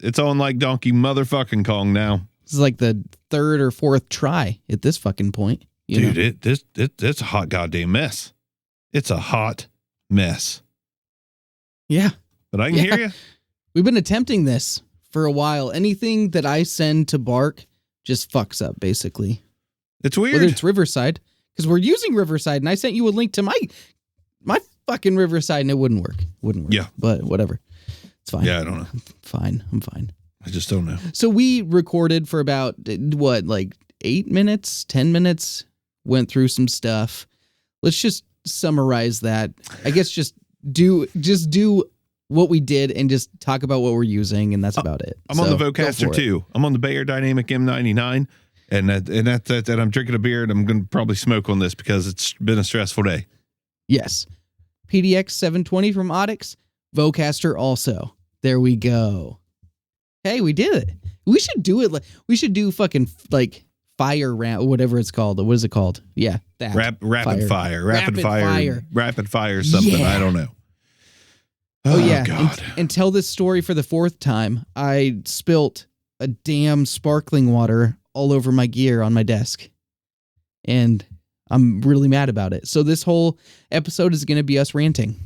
It's on like Donkey motherfucking Kong now. This is like the third or fourth try at this fucking point. Dude, it's a hot goddamn mess. It's a hot mess. Yeah. But I can hear you. We've been attempting this for a while. Anything that I send to Bark just fucks up, basically. It's weird. Whether it's Riverside, because we're using Riverside, and I sent you a link to my fucking Riverside, and it wouldn't work. Yeah. But whatever. It's fine. Yeah, I don't know. I'm fine. I just don't know. So we recorded for about, 8 minutes, 10 minutes, went through some stuff. Let's just summarize that. I guess just do what we did and just talk about what we're using, and that's about it. I'm on the Vocaster 2. I'm on the Beyer-Dynamic M99, and I'm drinking a beer, and I'm going to probably smoke on this because it's been a stressful day. Yes. PDX720 from Audix. Vocaster also. There we go. Hey, we did it. We should do it. We should do fucking fire round, whatever it's called. What is it called? Yeah, that. Rapid fire something. Yeah. I don't know. Oh yeah. God. And tell this story for the fourth time. I spilt a damn sparkling water all over my gear on my desk. And I'm really mad about it. So this whole episode is going to be us ranting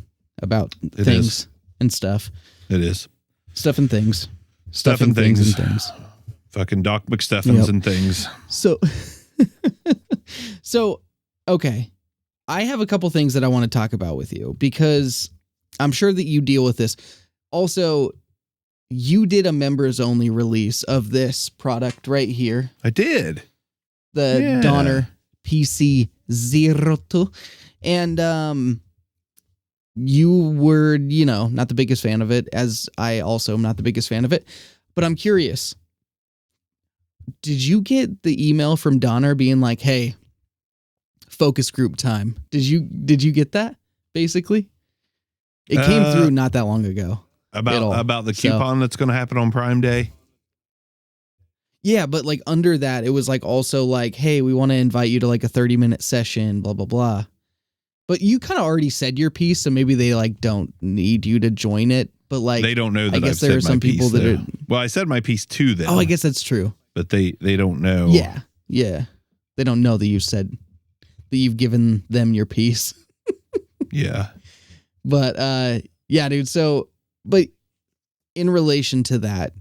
about things and stuff. It is. Stuff and things. Stuff and things. Fucking Doc McStuffins and things. So, okay. I have a couple things that I want to talk about with you because I'm sure that you deal with this. Also, you did a members only release of this product right here. I did. The Donner PC02. And you were, not the biggest fan of it, as I also am not the biggest fan of it. But I'm curious. Did you get the email from Donner being like, hey, focus group time? Did you get that, basically? It came through not that long ago. About the coupon that's going to happen on Prime Day? Yeah, but under that, it was also hey, we want to invite you to a 30-minute session, blah, blah, blah. But you kind of already said your piece, so maybe they don't need you to join it. But they don't know that I guess there are some people that are. Well, I said my piece to them. Oh, I guess that's true. But they don't know. Yeah. They don't know that you said that you've given them your piece. Yeah. But yeah, dude. So, but in relation to that,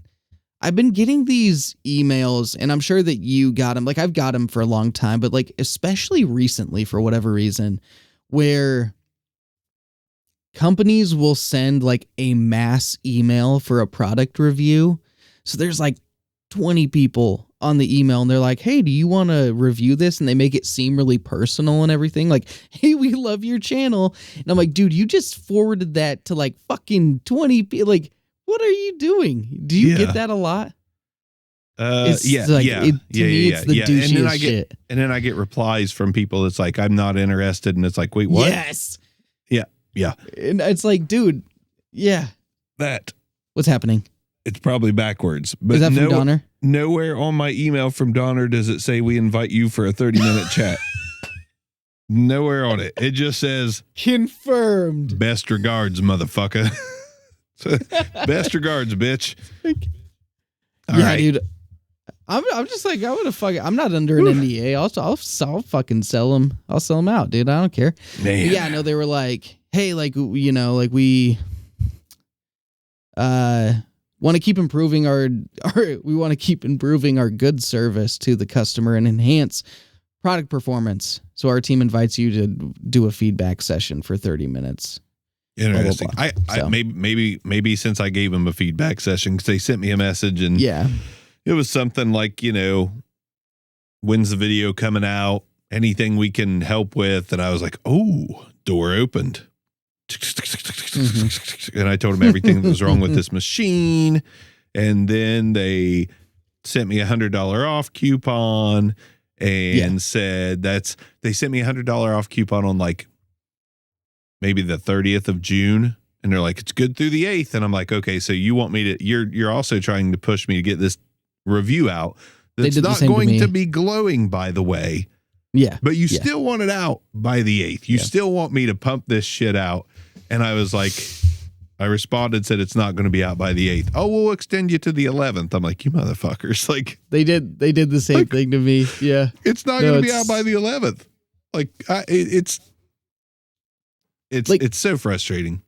I've been getting these emails, and I'm sure that you got them. I've got them for a long time, but especially recently for whatever reason, where companies will send a mass email for a product review. So there's 20 people on the email, and they're like, hey, do you want to review this? And they make it seem really personal and everything. Hey, we love your channel. And I'm like, dude, you just forwarded that to fucking 20 people. What are you doing? Do you get that a lot? It's it's the douchiest shit. And then I get replies from people. It's I'm not interested. And it's wait, what? Yes. Yeah. And it's dude, yeah. That. What's happening? It's probably backwards. But is that from Donner? Nowhere on my email from Donner does it say we invite you for a 30-minute chat. Nowhere on it. It just says confirmed. Best regards, motherfucker. Best regards, bitch. All right. Dude. I'm just I would have I'm not under an NDA. I'll fucking sell them. I'll sell them out, dude. I don't care. Man. Yeah, no, they were hey, we want to keep improving our good service to the customer and enhance product performance. So our team invites you to do a feedback session for 30 minutes. Interesting. Blah, blah, blah. Maybe since I gave them a feedback session, because they sent me a message and it was something when's the video coming out? Anything we can help with? And I was like, oh, door opened. Mm-hmm. And I told them everything that was wrong with this machine. And then they sent me $100 off coupon and said they sent me $100 off coupon on maybe the 30th of June. And they're like, it's good through the 8th. And I'm like, okay, so you want me to, you're also trying to push me to get this review out. That's not going to be glowing, by the way. Yeah. But you still want it out by the 8th. You still want me to pump this shit out. And I was like, I responded, said it's not going to be out by the 8th. Oh, we'll extend you to the 11th. I'm like, you motherfuckers. Like, they did the same thing to me. Yeah. It's not going to be out by the 11th. Like, it's so frustrating.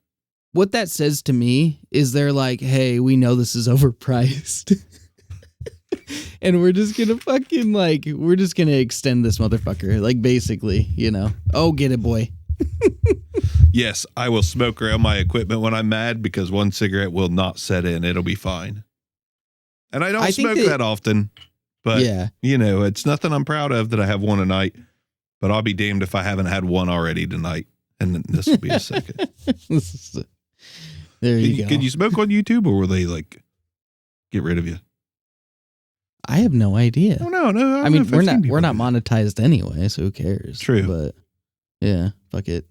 What that says to me is they're like, hey, we know this is overpriced. And we're just going to fucking we're just going to extend this motherfucker. Like, basically, oh, get it, boy. Yes, I will smoke around my equipment when I'm mad because one cigarette will not set in. It'll be fine. And I don't smoke that often, but it's nothing I'm proud of that I have one a night, but I'll be damned if I haven't had one already tonight. And this will be a second. There you go. Can you smoke on YouTube, or will they get rid of you? I have no idea. Oh, no. I mean, we're not monetized anyway, so who cares? True. But yeah, fuck it.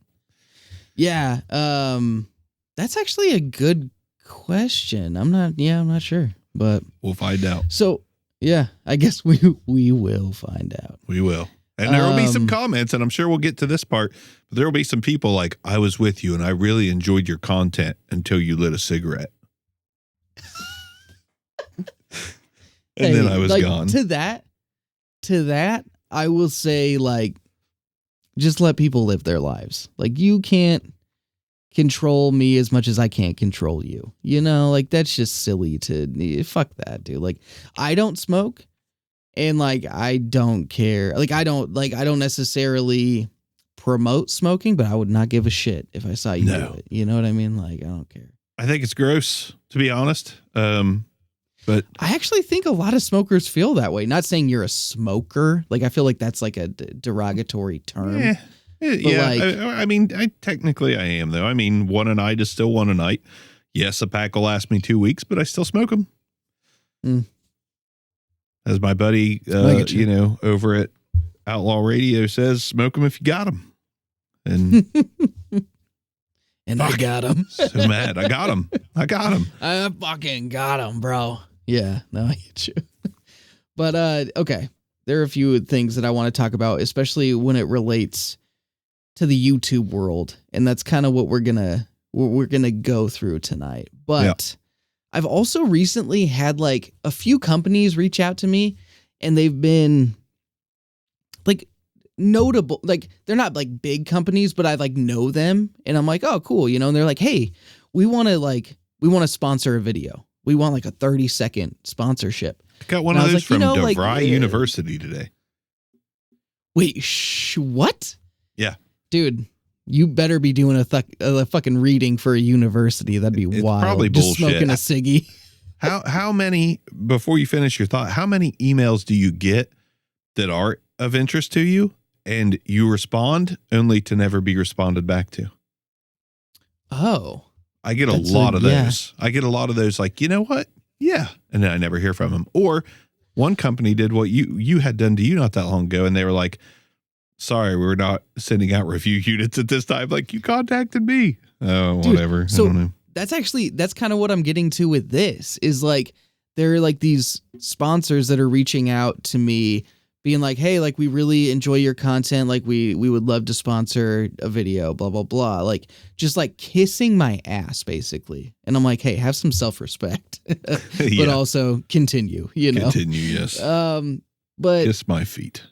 Yeah. That's actually a good question. I'm not sure, but we'll find out. So yeah, I guess we will find out. We will. And there will be some comments, and I'm sure we'll get to this part, but there will be some people like, I was with you and I really enjoyed your content until you lit a cigarette. And then I was gone. To that, I will say, just let people live their lives. Like, you can't control me as much as I can't control you. That's just silly fuck that, dude. Like, I don't smoke, and I don't care. I don't necessarily promote smoking, but I would not give a shit if I saw you do it. You know what I mean? I don't care. I think it's gross, to be honest. But I actually think a lot of smokers feel that way. Not saying you're a smoker. I feel like that's a derogatory term. Yeah. I mean, technically I am, though. I mean, one a night is still one a night. Yes, a pack will last me 2 weeks, but I still smoke them. As my buddy, over at Outlaw Radio says, smoke them if you got them. And and I got him. So mad. I got him. I fucking got him, bro. Yeah, no, I get you. But, okay. There are a few things that I want to talk about, especially when it relates to the YouTube world. And that's kind of what we're gonna go through tonight. But I've also recently had a few companies reach out to me, and they've been notable. They're not big companies, but I know them, and I'm like, oh, cool. And they're like, hey, we want to sponsor a video. We want a 30-second sponsorship. I got one of those from DeVry University today. Wait, what? Yeah. Dude, you better be doing a fucking reading for a university. That'd be wild. Probably just bullshit. Smoking a ciggy. How many, before you finish your thought, how many emails do you get that are of interest to you and you respond only to never be responded back to? Oh. I get a lot of those. I get a lot of those you know what? Yeah. And then I never hear from them. Or one company did what you had done to you not that long ago, and they were like, sorry, we're not sending out review units at this time. You contacted me. Oh, dude, whatever. So I don't know. That's kind of what I'm getting to with this is there are these sponsors that are reaching out to me being like, hey, we really enjoy your content. We would love to sponsor a video, blah, blah, blah. Just kissing my ass, basically. And I'm like, hey, have some self-respect, but also continue, Continue, yes. But kiss my feet.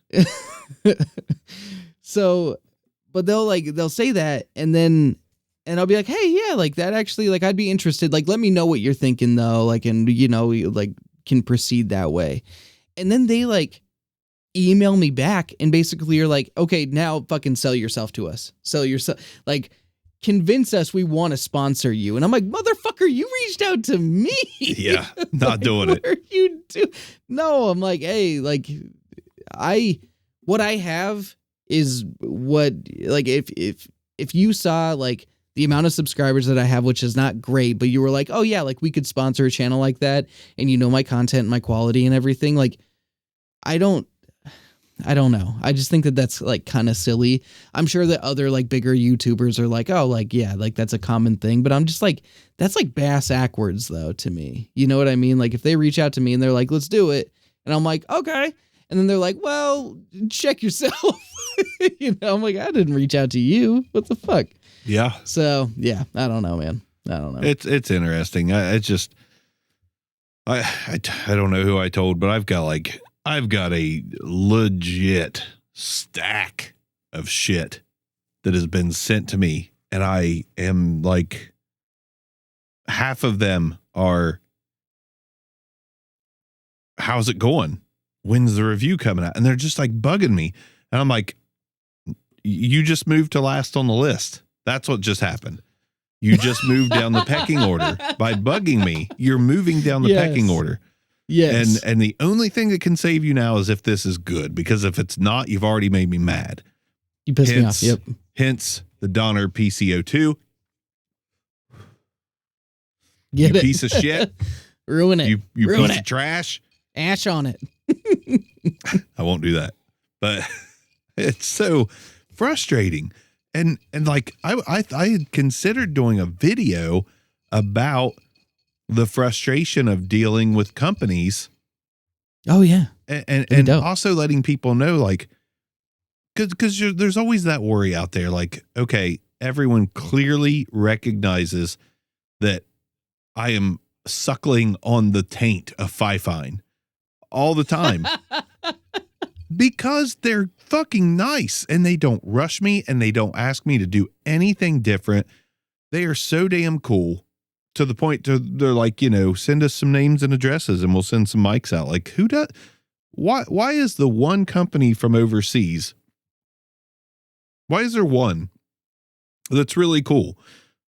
So, but they'll say that, and I'll be like, hey, yeah, that actually, I'd be interested. Let me know what you're thinking though. And can proceed that way. And then they email me back and basically you're like, okay, now fucking sell yourself to us. Sell yourself, convince us we want to sponsor you. And I'm like, motherfucker, you reached out to me. Yeah, not doing it. What are you do? No, I'm like, hey, what I have is what, if you saw the amount of subscribers that I have, which is not great, but you were like, oh yeah, we could sponsor a channel like that. And my content, my quality and everything. I don't know. I just think that that's kind of silly. I'm sure that other bigger YouTubers are oh, yeah, that's a common thing. But I'm just that's bass backwards though to me. You know what I mean? If they reach out to me and they're like, let's do it. And I'm like, okay. And then they're like, well, check yourself. I'm like, I didn't reach out to you. What the fuck? Yeah. So yeah, I don't know, man. I don't know. It's interesting. I don't know who I told, but I've got a legit stack of shit that has been sent to me, and I am like, half of them are, how's it going? When's the review coming out? And they're just like bugging me. And I'm like, you just moved to last on the list. That's what just happened. You just moved down the pecking order by bugging me. You're moving down the pecking order. Yes. And the only thing that can save you now is if this is good, because if it's not, you've already made me mad. You pissed me off. Yep. Hence the Donner PCO2. Get you it. Piece of shit. Ruin it. You Ruin piece it. of trash. Ash on it. I won't do that. But it's so frustrating. And like I had considered doing a video about the frustration of dealing with companies. Oh yeah. And also letting people know, like, because there's always that worry out there. Like, okay, everyone clearly recognizes that I am suckling on the taint of Fifine all the time. Because they're fucking nice and they don't rush me and they don't ask me to do anything different. They are so damn cool to the point they're like, send us some names and addresses and we'll send some mics out. Like, who does, why is the one company from overseas? Why is there one that's really cool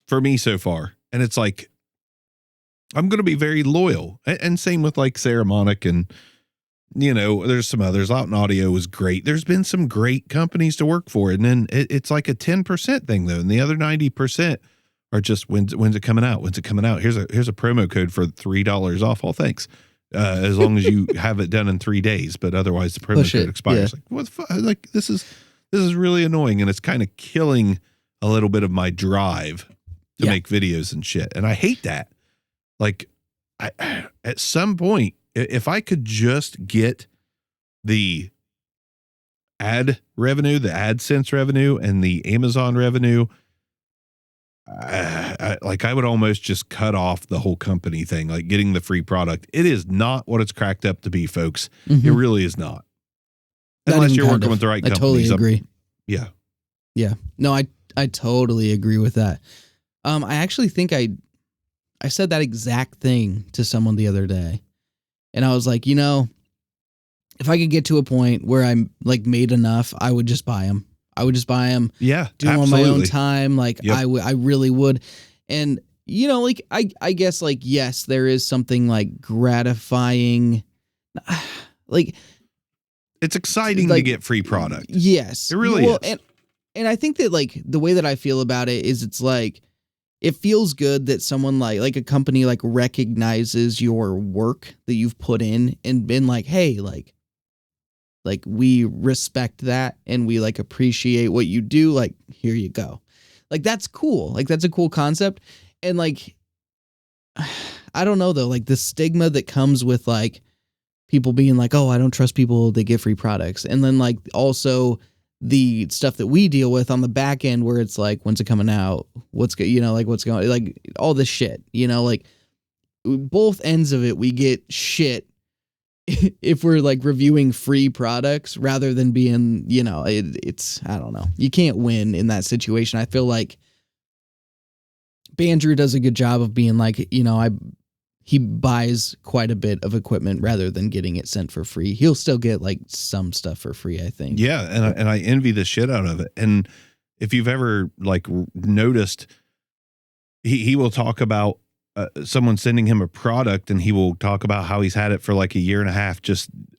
for me so far? And it's like, I'm going to be very loyal. And same with like Ceramonic and, there's some others. Out in Audio is great. There's been some great companies to work for. And then it's like a 10% thing though. And the other 90% are just, when's it coming out? When's it coming out? Here's a promo code for $3 off. Oh, thanks. As long as you have it done in 3 days, but otherwise the promo code expires. Yeah. Like, what the fuck? Like, this is really annoying. And it's kind of killing a little bit of my drive to make videos and shit. And I hate that. Like, at some point, if I could just get the ad revenue, the AdSense revenue, and the Amazon revenue, I would almost just cut off the whole company thing, like getting the free product. It is not what it's cracked up to be, folks. Mm-hmm. It really is not. Unless you're working with the right companies. I totally agree. Yeah. Yeah. No, I totally agree with that. I actually think I said that exact thing to someone the other day. And I was like, if I could get to a point where I'm like made enough, I would just buy them. Yeah. Do them on my own time. Like I really would. And like, I guess like, yes, there is something like gratifying. Like it's exciting to get free product. Yes. It really is. And I think that like the way that I feel about it is it's like, it feels good that someone like a company like recognizes your work that you've put in and been like, hey, like we respect that and we like appreciate what you do. Like, here you go. Like, that's cool. Like, that's a cool concept. And like, I don't know though, like the stigma that comes with like people being like, oh, I don't trust people that get free products. And then like also the stuff that we deal with on the back end where it's like, when's it coming out? What's what's going, like all this shit, like both ends of it, we get shit if we're like reviewing free products rather than being, it's, I don't know. You can't win in that situation. I feel like Bandrew does a good job of being like, he buys quite a bit of equipment rather than getting it sent for free. He'll still get like some stuff for free, I think. Yeah. And I envy the shit out of it. And if you've ever like noticed, he will talk about someone sending him a product and he will talk about how he's had it for like a year and a half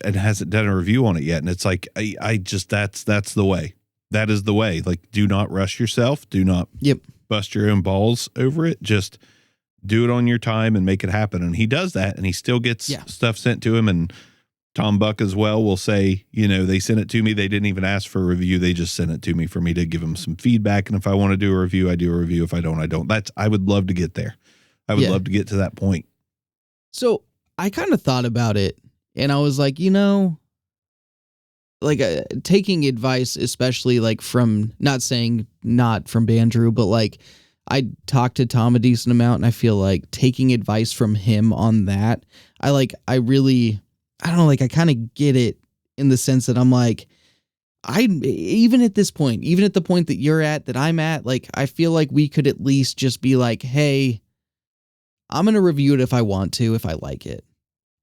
and hasn't done a review on it yet. And it's like, that's the way. That is the way. Like, do not rush yourself. Do not bust your own balls over it. Just do it on your time and make it happen. And he does that and he still gets stuff sent to him. And Tom Buck as well will say, they sent it to me. They didn't even ask for a review. They just sent it to me for me to give them some feedback. And if I want to do a review, I do a review. If I don't, I don't. I would love to get there. I would love to get to that point. So I kind of thought about it and I was like, like taking advice, especially like from, not saying not from Bandrew, but like I talked to Tom a decent amount, and I feel like taking advice from him on that, I don't know, like I kind of get it in the sense that I'm like, even at this point, even at the point that you're at, that I'm at, like, I feel like we could at least just be like, hey, I'm going to review it if I want to, if I like it.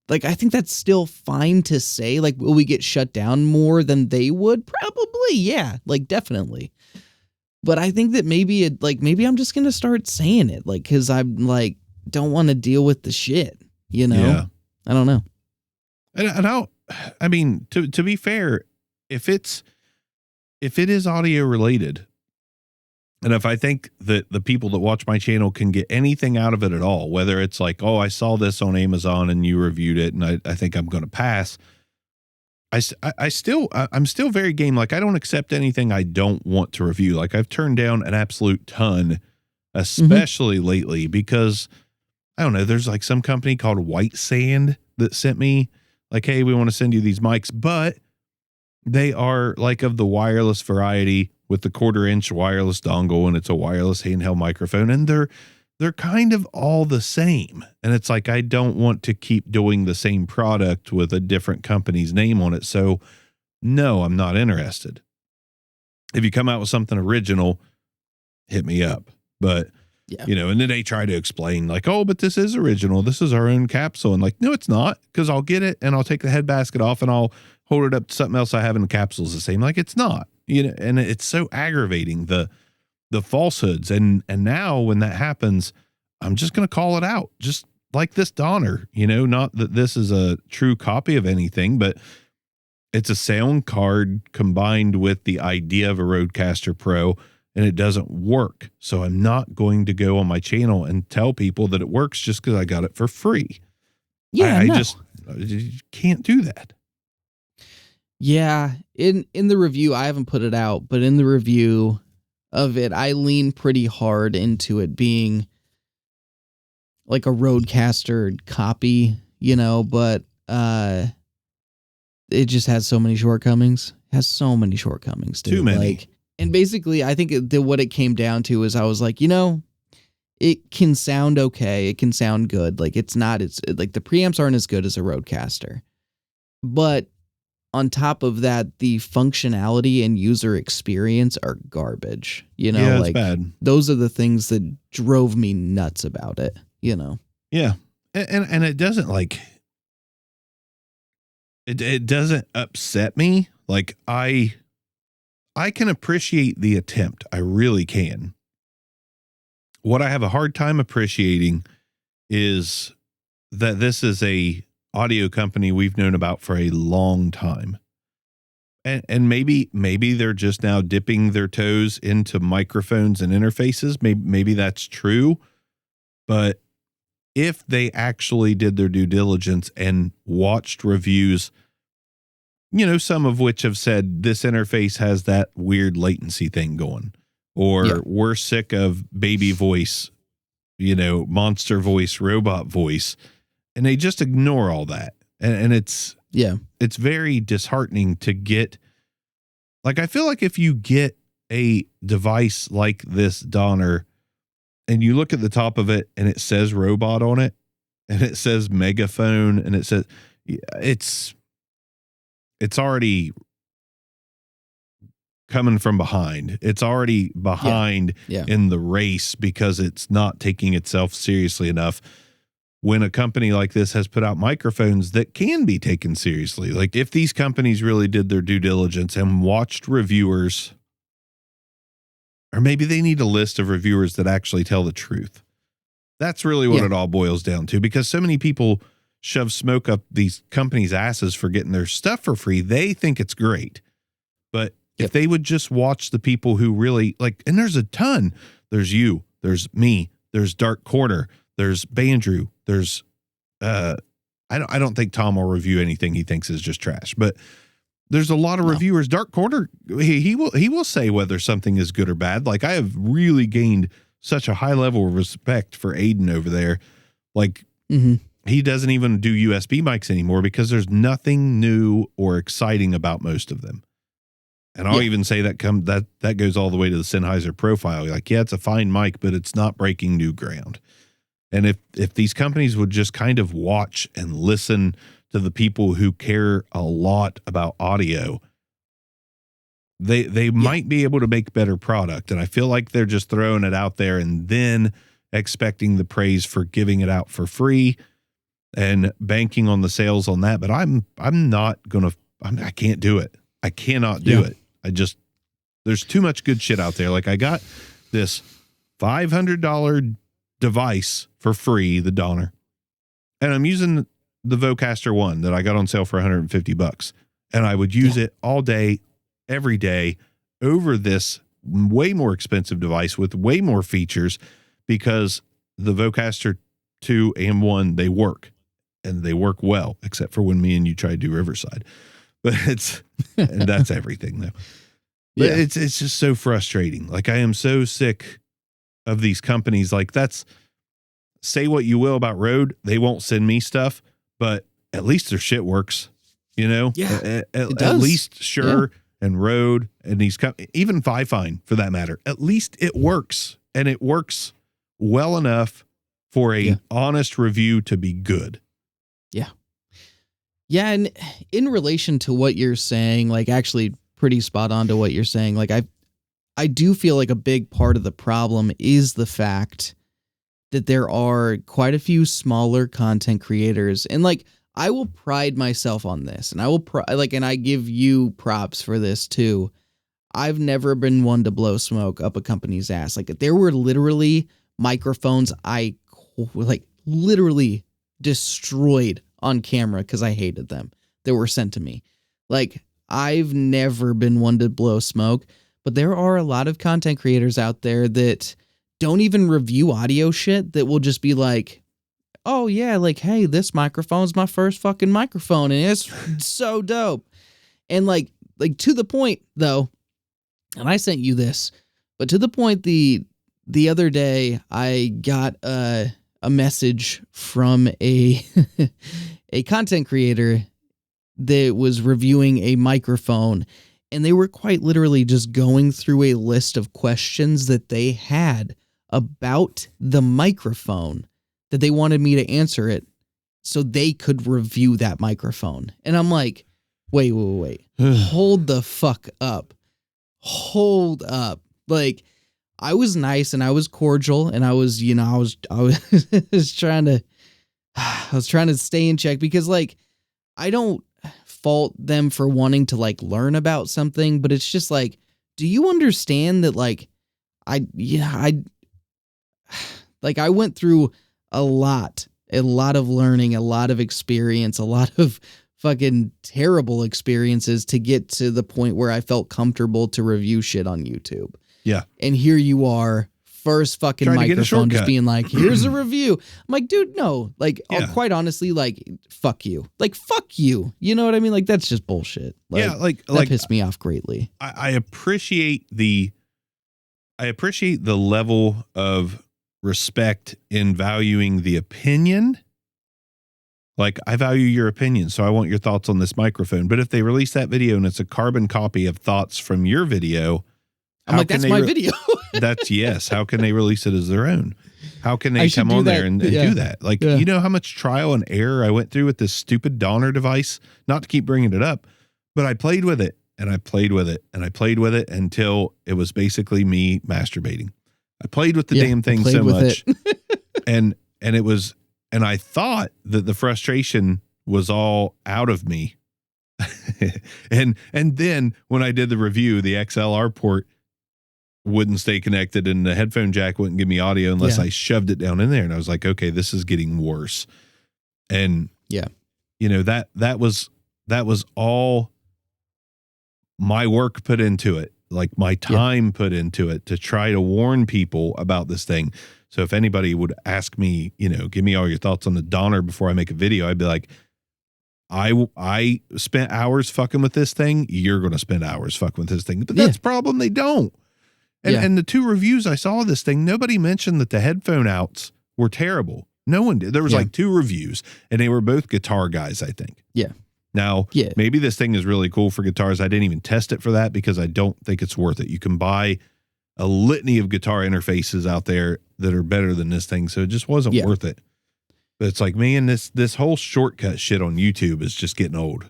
Like, I think that's still fine to say. Like, will we get shut down more than they would? Probably. Yeah. Like, definitely. But I think that maybe I'm just going to start saying it. Like, cause I'm like, don't want to deal with the shit, you know? Yeah. I don't know. I mean, to be fair, if it is audio related, and if I think that the people that watch my channel can get anything out of it at all, whether it's like, oh, I saw this on Amazon and you reviewed it, and I think I'm going to pass. I'm still very game. Like, I don't accept anything I don't want to review. Like, I've turned down an absolute ton, especially lately, because I don't know, there's like some company called White Sand that sent me like, hey, we want to send you these mics, but they are like of the wireless variety with the 1/4-inch wireless dongle, and it's a wireless handheld microphone, and they're kind of all the same. And it's like, I don't want to keep doing the same product with a different company's name on it. So no, I'm not interested. If you come out with something original, hit me up. But Yeah. you know, and then they try to explain like, oh, but this is original. This is our own capsule. And like, no, it's not, because I'll get it and I'll take the head basket off and I'll hold it up to something else I have in the capsules the same. Like, it's not, you know, and it's so aggravating, the falsehoods. And now when that happens, I'm just going to call it out, just like this Donner, you know, not that this is a true copy of anything, but it's a sound card combined with the idea of a Rodecaster Pro, and it doesn't work. So I'm not going to go on my channel and tell people that it works just because I got it for free. Yeah. I just can't do that. Yeah. In the review, I haven't put it out, but in the review of it, I lean pretty hard into it being like a Rodecaster copy, you know, but it just has so many shortcomings. Dude. Too many. Like, and basically, I think what it came down to is I was like, you know, it can sound okay. It can sound good. Like, it's like the preamps aren't as good as a Rodecaster. But on top of that, the functionality and user experience are garbage. You know, yeah, like, it's bad. Those are the things that drove me nuts about it, you know? Yeah. And it doesn't like, it doesn't upset me. Like, I can appreciate the attempt. I really can. What I have a hard time appreciating is that this is a audio company we've known about for a long time. And maybe they're just now dipping their toes into microphones and interfaces. Maybe that's true. But if they actually did their due diligence and watched reviews, you know, some of which have said this interface has that weird latency thing going, or we're sick of baby voice, you know, monster voice, robot voice, and they just ignore all that. And it's very disheartening to get, like, I feel like if you get a device like this Donner and you look at the top of it and it says robot on it and it says megaphone and it says, it's already coming from behind. It's already behind in the race because it's not taking itself seriously enough. When a company like this has put out microphones that can be taken seriously, like if these companies really did their due diligence and watched reviewers, or maybe they need a list of reviewers that actually tell the truth. That's really what it all boils down to, because so many people shove smoke up these companies' asses for getting their stuff for free. They think it's great. But if they would just watch the people who really like, and there's a ton, there's you, there's me, there's Dark Corner, there's Bandrew, there's, I don't think Tom will review anything he thinks is just trash, but there's a lot of reviewers. Dark Corner, he will say whether something is good or bad. Like, I have really gained such a high level of respect for Aiden over there. Like, he doesn't even do USB mics anymore because there's nothing new or exciting about most of them. And I'll even say that that goes all the way to the Sennheiser profile. You're like, yeah, it's a fine mic, but it's not breaking new ground. And if these companies would just kind of watch and listen to the people who care a lot about audio, they might be able to make better product. And I feel like they're just throwing it out there and then expecting the praise for giving it out for free and banking on the sales on that. But I can't do it. I cannot do it. There's too much good shit out there. Like I got this $500 device for free, the Donner, and I'm using the Vocaster One that I got on sale for $150. And I would use it all day, every day over this way more expensive device with way more features because the Vocaster 2 and 1, they work and they work well, except for when me and you try to do Riverside. But and that's everything though. But it's just so frustrating. Like I am so sick of these companies. Like say what you will about Rode. They won't send me stuff, but at least their shit works, you know? Yeah. At least Shure and Rode and these even Fifine for that matter. At least it works, and it works well enough for a honest review to be good. Yeah. Yeah, and in relation to what you're saying, like actually pretty spot on to what you're saying. Like I do feel like a big part of the problem is the fact that there are quite a few smaller content creators, and like I will pride myself on this, and I will and I give you props for this too. I've never been one to blow smoke up a company's ass. Like there were literally microphones I like literally destroyed on camera because I hated them that were sent to me. Like I've never been one to blow smoke, but there are a lot of content creators out there that don't even review audio shit, that will just be like, oh yeah, like, hey, this microphone's my first fucking microphone and it's so dope. And like to the point though, and I sent you this, but to the point, the other day I got a message from a content creator that was reviewing a microphone, and they were quite literally just going through a list of questions that they had about the microphone that they wanted me to answer it so they could review that microphone. And I'm like, wait. Hold the fuck up. Hold up. Like, I was nice and I was cordial and I was trying to stay in check because like I don't fault them for wanting to like learn about something, but it's just like, do you understand that like I went through a lot of learning, a lot of experience, a lot of fucking terrible experiences to get to the point where I felt comfortable to review shit on YouTube. Yeah. And here you are, first fucking microphone, just being like, here's a review. I'm like, dude, no. Like, quite honestly, like, fuck you. Like, fuck you. You know what I mean? Like, that's just bullshit. Like, that pissed me off greatly. I appreciate the level of respect in valuing the opinion. Like, I value your opinion, so I want your thoughts on this microphone. But if they release that video and it's a carbon copy of thoughts from your video, I'm like, that's my video. How can they release it as their own? How can they come on there and do that? Like, you know how much trial and error I went through with this stupid Donner device? Not to keep bringing it up, but I played with it and I played with it and I played with it until it was basically me masturbating. I played with the damn thing so much. and I thought that the frustration was all out of me. and then when I did the review, the XLR port wouldn't stay connected and the headphone jack wouldn't give me audio unless I shoved it down in there. And I was like, okay, this is getting worse. And you know, that was all my work put into it. Like my time put into it to try to warn people about this thing. So if anybody would ask me, you know, give me all your thoughts on the Donner before I make a video, I'd be like, I spent hours fucking with this thing. You're going to spend hours fucking with this thing. But that's the problem. They don't. And the two reviews I saw of this thing, nobody mentioned that the headphone outs were terrible. No one did. There was like two reviews and they were both guitar guys, I think. Yeah. Now, Yeah. maybe this thing is really cool for guitars. I didn't even test it for that because I don't think it's worth it. You can buy a litany of guitar interfaces out there that are better than this thing, so it just wasn't worth it. But it's like, man, this whole shortcut shit on YouTube is just getting old.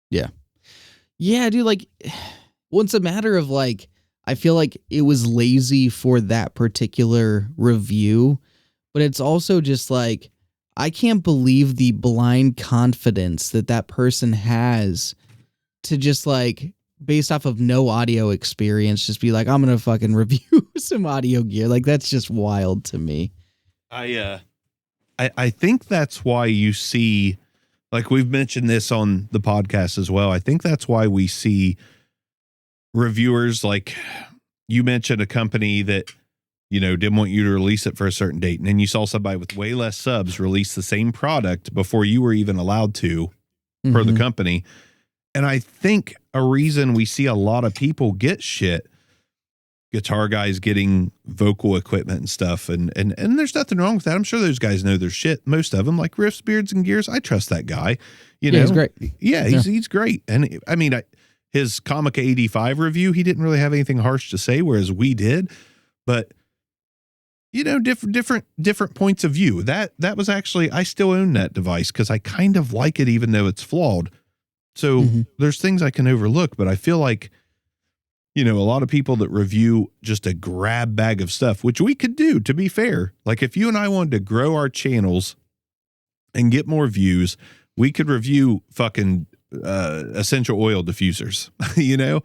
Yeah. Yeah, dude, like, well, it's a matter of, like, I feel like it was lazy for that particular review, but it's also just like, I can't believe the blind confidence that person has to just, like, based off of no audio experience, just be like, I'm going to fucking review some audio gear. Like, that's just wild to me. I think that's why you see, like we've mentioned this on the podcast as well. I think that's why we see reviewers, like you mentioned a company that, you know, didn't want you to release it for a certain date. And then you saw somebody with way less subs release the same product before you were even allowed to per the company. And I think a reason we see a lot of people get shit, guitar guys getting vocal equipment and stuff, and there's nothing wrong with that. I'm sure those guys know their shit. Most of them, like Riffs, Beards, and Gears. I trust that guy. You know, he's great. Yeah, he's great. And I mean, his Comica 85 review, he didn't really have anything harsh to say, whereas we did. But you know, different points of view. That was actually, I still own that device because I kind of like it, even though it's flawed. So there's things I can overlook, but I feel like, you know, a lot of people that review just a grab bag of stuff, which we could do, to be fair. Like if you and I wanted to grow our channels and get more views, we could review fucking essential oil diffusers. You know,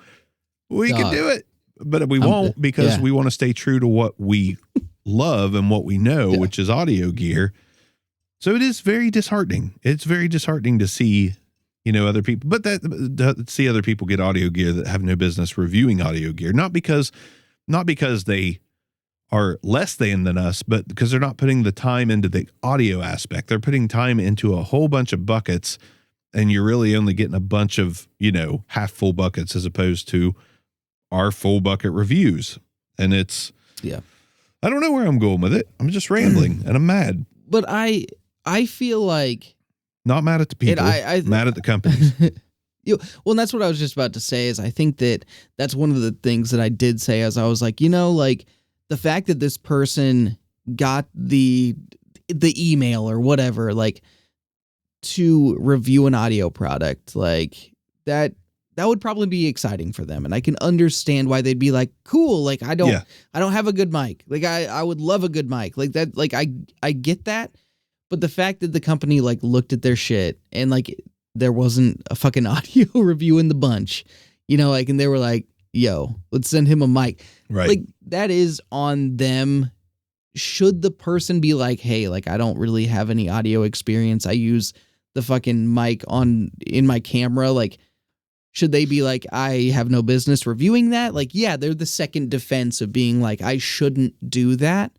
we could do it, but we won't because we want to stay true to what we love and what we know, which is audio gear. So it is very disheartening. It's very disheartening to see, you know, other people, but see other people get audio gear that have no business reviewing audio gear, not because they are less than us, but because they're not putting the time into the audio aspect. They're putting time into a whole bunch of buckets, and you're really only getting a bunch of, you know, half full buckets as opposed to our full bucket reviews. And it's, I don't know where I'm going with it. I'm just rambling and I'm mad. But I feel like, not mad at the people, mad at the companies. Well, and that's what I was just about to say, is I think that's one of the things that I did say, as I was like, you know, like the fact that this person got the email or whatever, like to review an audio product, like that would probably be exciting for them. And I can understand why they'd be like, cool. Like I don't have a good mic. Like I would love a good mic like that. Like I get that. But the fact that the company like looked at their shit and like there wasn't a fucking audio review in the bunch, you know, like, and they were like, yo, let's send him a mic. Right. Like that is on them. Should the person be like, hey, like I don't really have any audio experience, I use the fucking mic in my camera, like should they be like, I have no business reviewing that? Like, yeah, they're the second defense of being like, I shouldn't do that.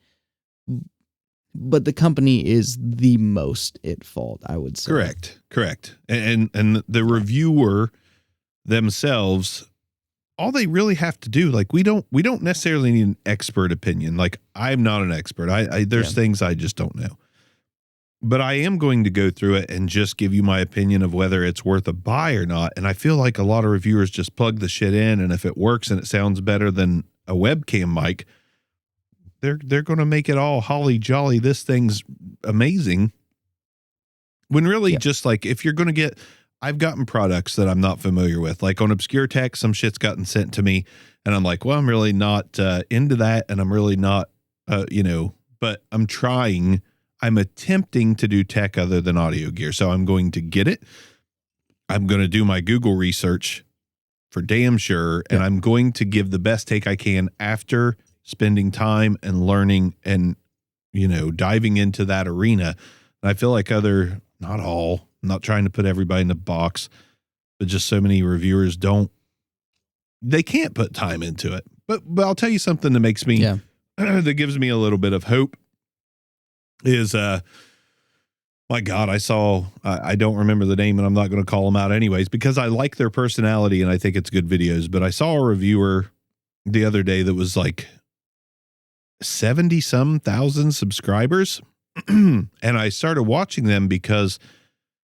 But the company is the most at fault, I would say. Correct. And the reviewer themselves, all they really have to do, like we don't necessarily need an expert opinion. Like I'm not an expert. There's things I just don't know. But I am going to go through it and just give you my opinion of whether it's worth a buy or not. And I feel like a lot of reviewers just plug the shit in, and if it works and it sounds better than a webcam mic, they're going to make it all holly jolly. This thing's amazing. When really just like, if you're going to get, I've gotten products that I'm not familiar with, like on Obscure Tech, some shit's gotten sent to me and I'm like, well, I'm really not into that. And I'm really not, you know, but I'm attempting to do tech other than audio gear. So I'm going to get it. I'm going to do my Google research for damn sure. And I'm going to give the best take I can after spending time and learning and, you know, diving into that arena. And I feel like not all, I'm not trying to put everybody in the box, but just so many reviewers they can't put time into it. But I'll tell you something that makes me, that gives me a little bit of hope is, my God, I don't remember the name and I'm not going to call them out anyways, because I like their personality and I think it's good videos, but I saw a reviewer the other day that was like 70-some thousand subscribers. And I started watching them because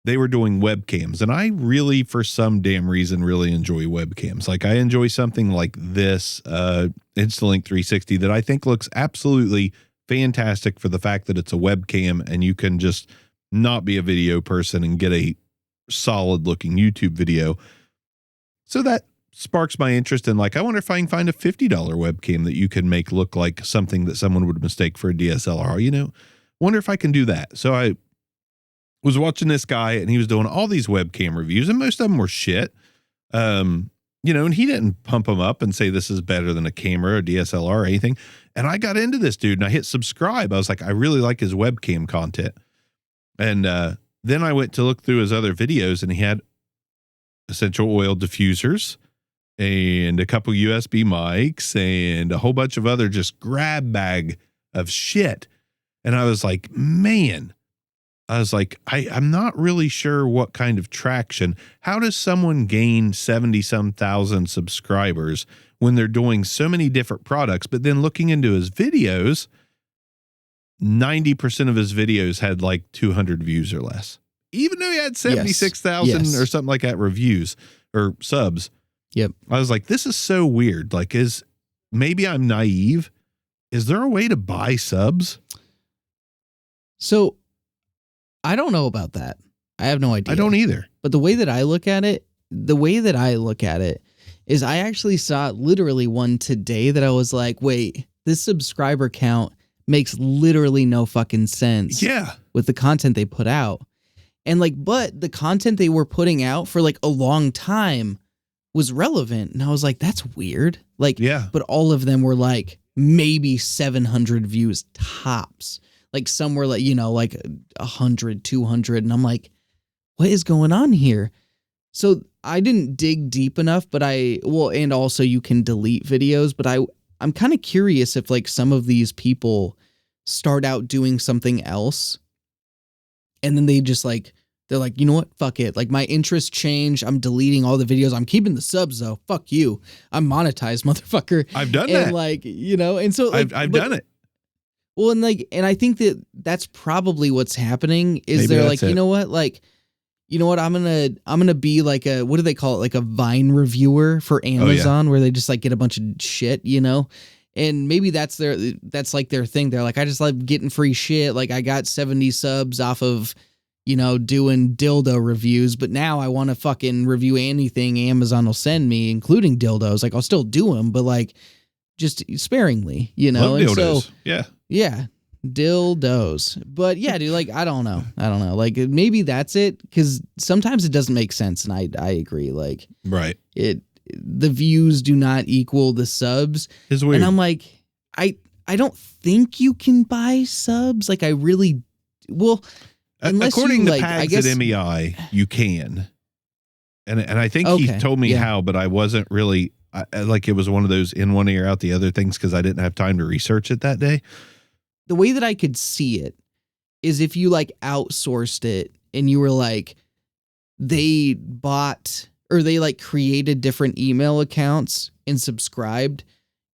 they were doing webcams. And I really, for some damn reason, really enjoy webcams. Like I enjoy something like this Instalink 360 that I think looks absolutely fantastic for the fact that it's a webcam and you can just not be a video person and get a solid looking YouTube video. So that sparks my interest in, like, I wonder if I can find a $50 webcam that you can make look like something that someone would mistake for a DSLR, you know, wonder if I can do that. So I was watching this guy and he was doing all these webcam reviews and most of them were shit. You know, and he didn't pump them up and say this is better than a camera or DSLR or anything. And I got into this dude and I hit subscribe. I was like, I really like his webcam content. And then I went to look through his other videos and he had essential oil diffusers and a couple USB mics and a whole bunch of other just grab bag of shit. And I was like, man, I'm not really sure what kind of traction. How does someone gain 70-some thousand subscribers when they're doing so many different products? But then looking into his videos, 90% of his videos had like 200 views or less, even though he had 76,000 or something like that reviews or subs. Yep. I was like, this is so weird. Like, maybe I'm naive. Is there a way to buy subs? So I don't know about that. I have no idea. I don't either. But the way that I look at it is I actually saw literally one today that I was like, wait, this subscriber count makes literally no fucking sense. Yeah. With the content they put out. And like, but the content they were putting out for like a long time was relevant. And I was like, that's weird. Like, yeah. But all of them were like maybe 700 views tops. Like some were like, you know, like 100, 200. And I'm like, what is going on here? So I didn't dig deep enough, but and also you can delete videos, but I'm kind of curious if like some of these people start out doing something else and then they just like, they're like, you know what? Fuck it. Like my interests change. I'm deleting all the videos. I'm keeping the subs though. Fuck you. I'm monetized, motherfucker. I've done that. And like, you know, and so like, I've done it. Well, and I think that's probably what's happening is maybe they're like, you know what? Like, you know what? I'm going to be like what do they call it? Like a Vine reviewer for Amazon where they just like get a bunch of shit, you know? And maybe that's like their thing. They're like, I just love getting free shit. Like I got 70 subs off of, you know, doing dildo reviews, but now I want to fucking review anything Amazon will send me, including dildos. Like I'll still do them, but like just sparingly, you know? Love dildos. And so, yeah, dildos. But yeah, dude, like, I don't know. Like maybe that's it. Cause sometimes it doesn't make sense. And I agree. Like, right. The views do not equal the subs. It's weird. And I'm like, I don't think you can buy subs. Like I really, well, according to like, Pags I guess, at MEI, you can. And I think he told me how, but I wasn't really like, it was one of those in one ear out the other things. Cause I didn't have time to research it that day. The way that I could see it is if you like outsourced it and you were like, they bought or they like created different email accounts and subscribed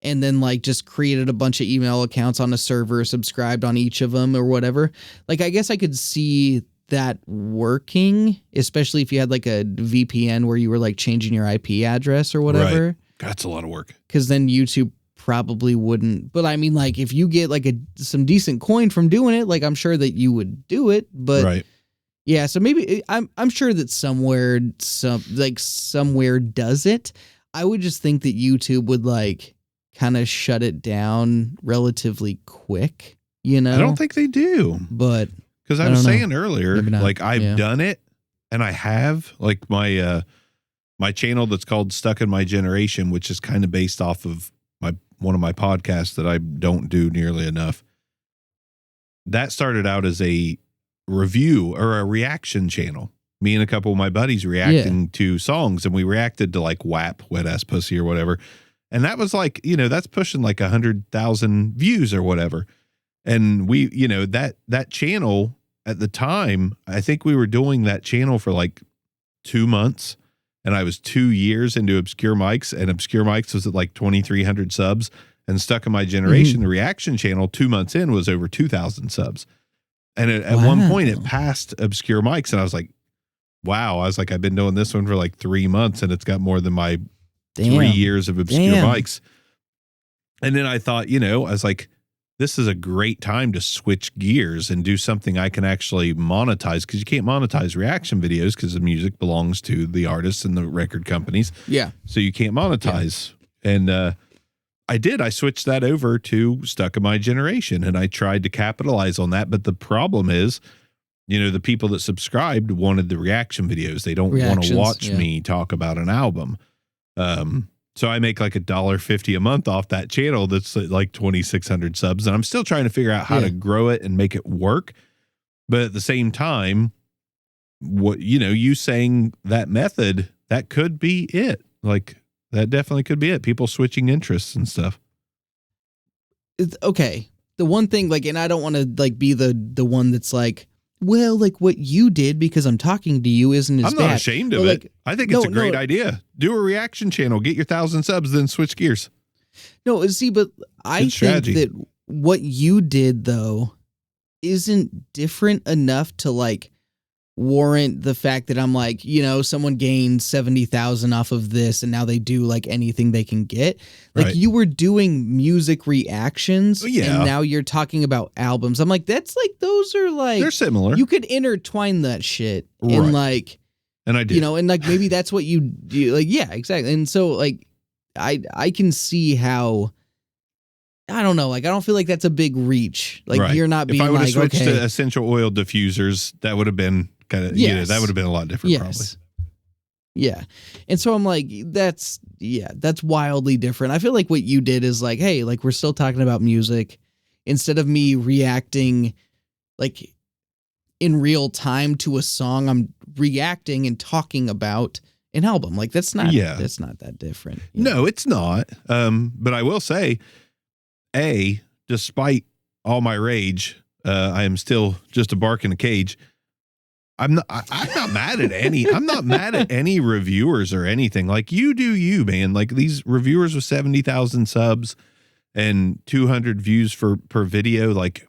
and then like just created a bunch of email accounts on a server, subscribed on each of them or whatever. Like, I guess I could see that working, especially if you had like a VPN where you were like changing your IP address or whatever. Right. That's a lot of work. Cause then YouTube probably wouldn't, but I mean, like if you get like some decent coin from doing it, like I'm sure that you would do it, but right. Yeah. So maybe I'm sure that somewhere does it. I would just think that YouTube would like kind of shut it down relatively quick, you know? I don't think they do, but because I was saying earlier, like I've done it and I have like my channel that's called Stuck in My Generation, which is kind of based off of one of my podcasts that I don't do nearly enough. That started out as a review or a reaction channel. Me and a couple of my buddies reacting to songs, and we reacted to like WAP, Wet Ass Pussy or whatever. And that was like, you know, that's pushing like 100,000 views or whatever. And we, you know, that channel at the time, I think we were doing that channel for like 2 months. And I was 2 years into Obscure Mics, and Obscure Mics was at like 2,300 subs, and Stuck in My Generation, the reaction channel 2 months in was over 2,000 subs. And at one point it passed Obscure Mics, and I was like, wow. I was like, I've been doing this one for like 3 months and it's got more than my 3 years of Obscure Bikes. And then I thought, I was like, this is a great time to switch gears and do something I can actually monetize, because you can't monetize reaction videos because the music belongs to the artists and the record companies. Yeah. So you can't monetize. Yeah. And I did. I switched that over to Stuck in My Generation, and I tried to capitalize on that. But the problem is, the people that subscribed wanted the reaction videos. They don't want to watch me talk about an album. So I make like $1.50 a month off that channel. That's like 2,600 subs. And I'm still trying to figure out how to grow it and make it work. But at the same time, you saying that method, that could be it. Like that definitely could be it. People switching interests and stuff. Okay. The one thing, like, and I don't want to like be the one that's like, well, like what you did because I'm talking to you isn't as bad. I'm not ashamed of it. I think it's a great idea. Do a reaction channel, get your 1,000 subs, then switch gears. No, see, but I think that what you did though isn't different enough to like warrant the fact that I'm like, someone gained 70,000 off of this and now they do like anything they can get. Like you were doing music reactions and now you're talking about albums. I'm like, that's like, those are like, they're similar. You could intertwine that shit and like, and I did, and like maybe that's what you do. Like, yeah, exactly. And so like, I can see how, I don't know. Like, I don't feel like that's a big reach. Like you're not being like, okay. If I would have switched to essential oil diffusers, that would have been kind of, that would have been a lot different probably. Yeah. And so I'm like, that's wildly different. I feel like what you did is like, hey, like we're still talking about music instead of me reacting like in real time to a song. I'm reacting and talking about an album. Like that's not that different. No, it's not. But I will say, despite all my rage, I am still just a bark in a cage. I'm not mad at any. I'm not mad at any reviewers or anything. Like you do, you man. Like these reviewers with 70,000 subs and 200 views per video. Like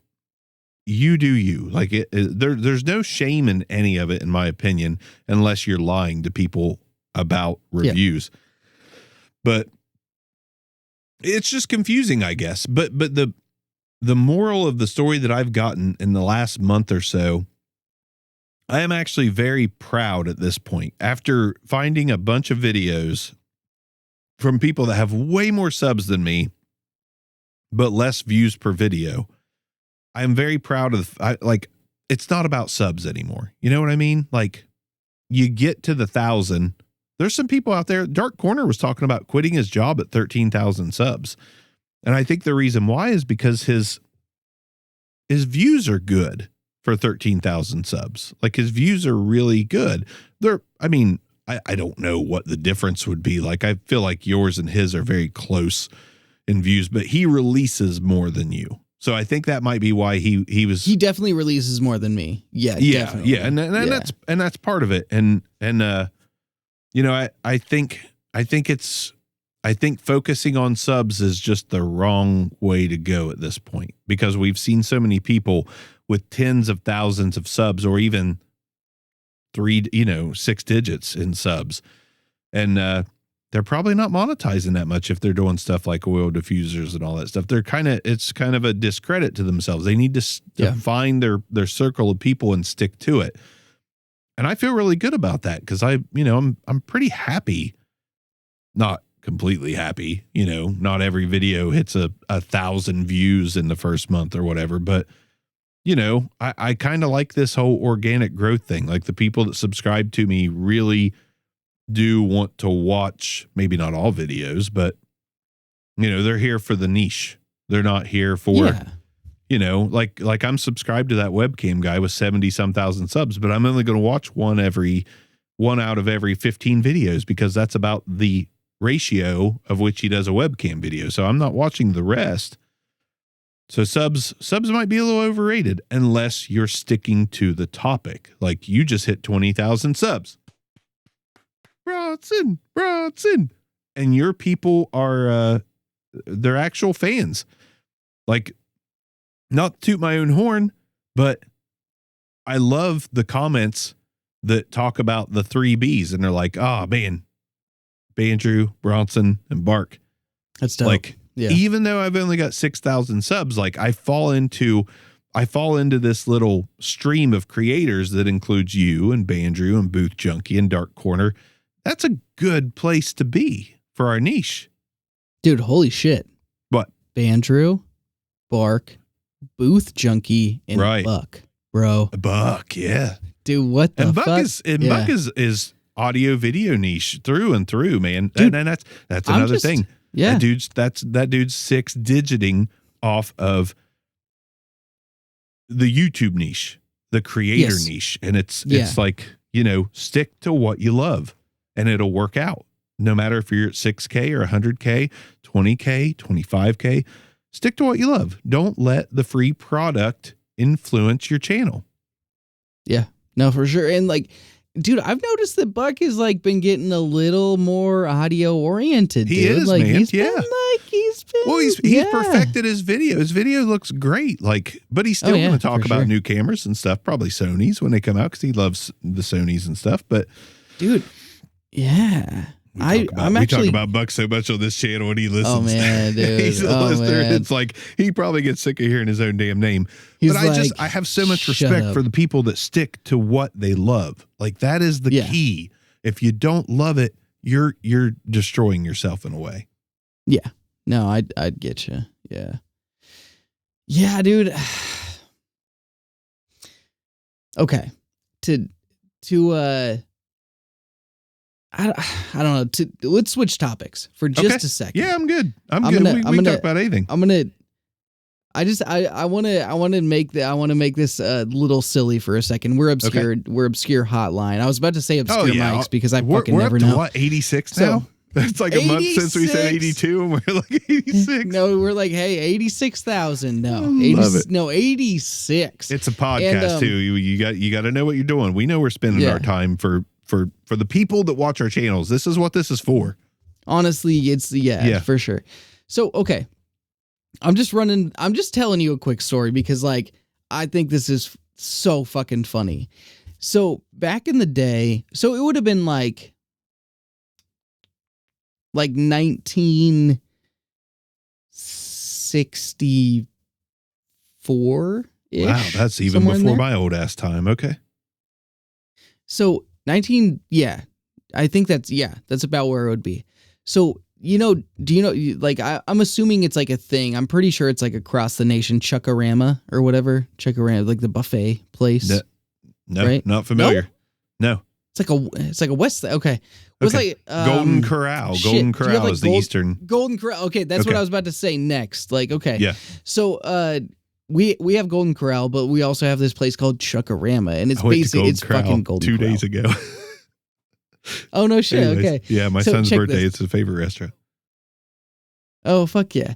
you do, you. Like there's no shame in any of it, in my opinion, unless you're lying to people about reviews. But it's just confusing, I guess. But the moral of the story that I've gotten in the last month or so, I am actually very proud at this point. After finding a bunch of videos from people that have way more subs than me, but less views per video, I am very proud of, it's not about subs anymore. You know what I mean? Like you get to the 1,000. There's some people out there. Dark Corner was talking about quitting his job at 13,000 subs. And I think the reason why is because his views are good for 13,000 subs. Like his views are really good. I don't know what the difference would be. Like, I feel like yours and his are very close in views, but he releases more than you. So I think that might be why he definitely releases more than me. Yeah. Definitely. Yeah. And that's part of it. And I think focusing on subs is just the wrong way to go at this point, because we've seen so many people with tens of thousands of subs, or even 6 digits in subs. And they're probably not monetizing that much if they're doing stuff like oil diffusers and all that stuff. It's kind of a discredit to themselves. They need to find their circle of people and stick to it. And I feel really good about that, because I'm pretty happy. Not completely happy, not every video hits 1,000 views in the first month or whatever, but I kind of like this whole organic growth thing. Like the people that subscribe to me really do want to watch, maybe not all videos, but they're here for the niche. They're not here for, like I'm subscribed to that webcam guy with 70-some thousand subs, but I'm only going to watch one out of every 15 videos, because that's about the ratio of which he does a webcam video. So I'm not watching the rest. So subs might be a little overrated unless you're sticking to the topic. Like you just hit 20,000 subs. Bronson. And your people are, they're actual fans. Like, not to toot my own horn, but I love the comments that talk about the 3 Bs, and they're like, oh man, Bandrew, Bronson, and Bark. That's dope. Like, even though I've only got 6,000 subs, like I fall into this little stream of creators that includes you and Bandrew and Booth Junkie and Dark Corner. That's a good place to be for our niche. Dude, holy shit. What? Bandrew, Bark, Booth Junkie, and Buck, bro. Buck, yeah. Dude, what the fuck? Buck is audio video niche through and through, man. Dude, and that's another thing. Yeah. That dude's 6 digiting off of the YouTube niche, the creator niche. And it's like, stick to what you love and it'll work out. No matter if you're at 6K or 100K, 20K, 25K, stick to what you love. Don't let the free product influence your channel. Yeah, no, for sure. And like, dude, I've noticed that Buck has like been getting a little more audio oriented. He is, like, man. He's been well, he's perfected his video. His video looks great. Like, but he's still going to talk about new cameras and stuff. Probably Sony's when they come out because he loves the Sony's and stuff. But, dude, yeah. We talk about Buck so much on this channel when he listens. Oh man, dude. He's a listener. Man. It's like he probably gets sick of hearing his own damn name. But I have so much respect for the people that stick to what they love. Like that is the key. If you don't love it, you're destroying yourself in a way. Yeah. No, I'd get you. Yeah. Yeah, dude. Okay. I don't know. Let's switch topics for just a second. Yeah, I'm good. I'm good. We can talk about anything. I want to make this a little silly for a second. We're obscure. Okay. We're Obscure Hotline. I was about to say Obscure Mics because I fucking never know. What, 86 now? That's like 86? A month since we said 82 and we're like 86. No, we're like, hey, 86,000. No, 86. It's a podcast too. You got to know what you're doing. We know we're spending our time for the people that watch our channels. This is what this is for. Honestly, it's for sure. So, okay. I'm just telling you a quick story because like, I think this is so fucking funny. So back in the day, so it would have been like 1964. Wow, that's even before my old ass time. Okay. So I think that's about where it would be. So, do you know, like, I'm assuming it's like a thing. I'm pretty sure it's like across the nation, Chuckarama or whatever. Chuckarama, like the buffet place. No, right? Not familiar. No. It's like a West. Okay. It was like Golden Corral. Golden Corral is the Eastern. Golden Corral. Okay, that's what I was about to say next. Like, okay. Yeah. So, we have Golden Corral, but we also have this place called Chuckarama, and it's basically fucking Golden 2 Corral. days ago. Oh no shit. Anyways, okay. Yeah, my son's birthday. It's his favorite restaurant. Oh fuck yeah,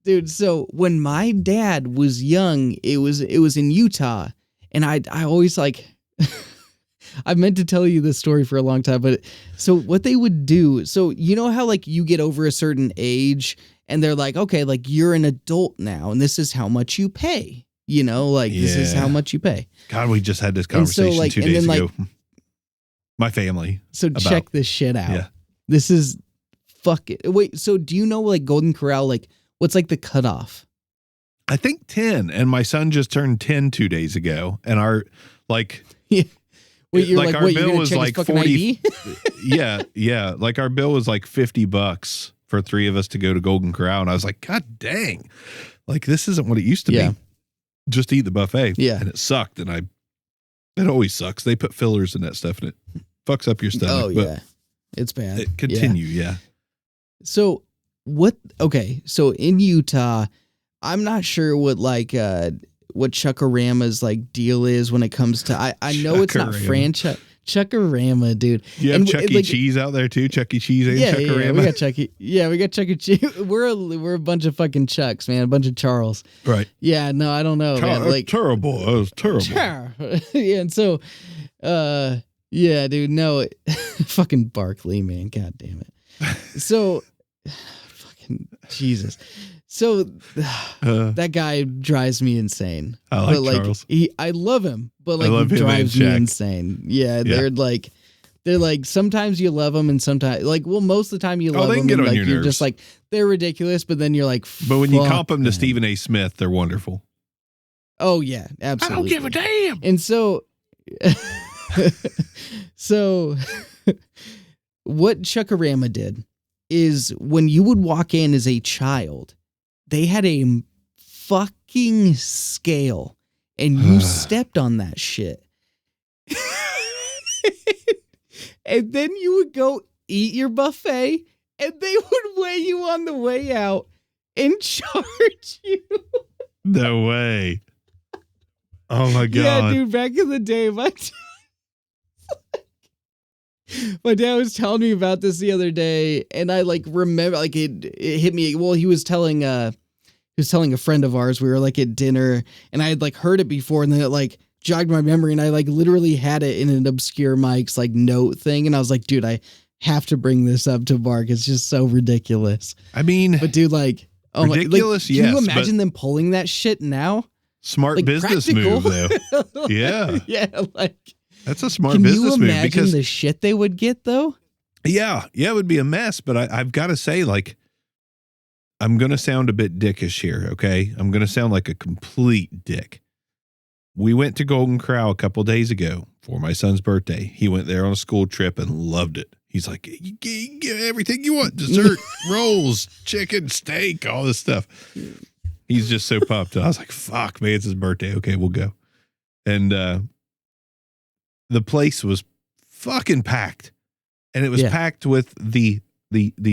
dude. So when my dad was young, it was in Utah, and I always like. I meant to tell you this story for a long time, but so what they would do, so you know how like you get over a certain age and they're like, okay, like you're an adult now and this is how much you pay, this is how much you pay. God, we just had this conversation 2 days ago. My family. So check this shit out. Yeah. This is fucking, wait, so do you know like Golden Corral, like what's like the cutoff? I think 10, and my son just turned 10 2 days ago, and our like... Yeah. Wait, you're like, our bill was like 40. yeah. Like our bill was like $50 for 3 of us to go to Golden Corral. And I was like, God dang, like this isn't what it used to be. Just eat the buffet. Yeah. And it sucked. And it always sucks. They put fillers in that stuff and it fucks up your stomach. Oh yeah. It's bad. Continue. Yeah. So so in Utah, I'm not sure what what Chuckarama's like deal is when it comes to I know it's not franchise. Chuckarama, dude. You have Chuck E. Cheese out there too. Chuck E. Cheese and Chuckarama. Yeah, we got Chuck E. Yeah, we got Chuck E. Cheese. We're a bunch of fucking Chucks, man. A bunch of Charles. Right. Yeah. No, I don't know, man. Like terrible. That was terrible. Yeah, and so, yeah, dude. No, fucking Barkley, man. God damn it. So, fucking Jesus. So that guy drives me insane. I like Charles. I love him, but I love like him and drives me Shaq. insane. Yeah, they're like sometimes you love them and sometimes like most of the time you love they them can get and on like your you're nerves. just like they're ridiculous, but then you're like, But when you comp fuck them to Stephen A. Smith, they're wonderful. Oh yeah, absolutely. I don't give a damn. And so, so what Chuckarama did is when you would walk in as a child, they had a fucking scale and you stepped on that shit. And then you would go eat your buffet and they would weigh you on the way out and charge you. No way. Oh my God. Yeah, dude, back in the day, my dad was telling me about this the other day, and I like remember like it hit me. Well, he was telling a friend of ours, we were like at dinner, and I had like heard it before, and then it like jogged my memory, and I like literally had it in an Obscure Mike's like note thing, and I was like, dude, I have to bring this up to Mark. It's just so ridiculous. I mean, but dude, like, oh ridiculous, my, like, can you imagine them pulling that shit now? Smart like, business practical. move, though. Yeah. Yeah, like that's a smart business move. Can you imagine because the shit they would get, though? Yeah, it would be a mess, but I've got to say, like, I'm going to sound a bit dickish here, okay? I'm going to sound like a complete dick. We went to Golden Corral a couple days ago for my son's birthday. He went there on a school trip and loved it. He's like, you get everything you want, dessert, rolls, chicken, steak, all this stuff. He's just so pumped. And I was like, fuck, man, it's his birthday. Okay, we'll go. And the place was fucking packed. And it was packed with the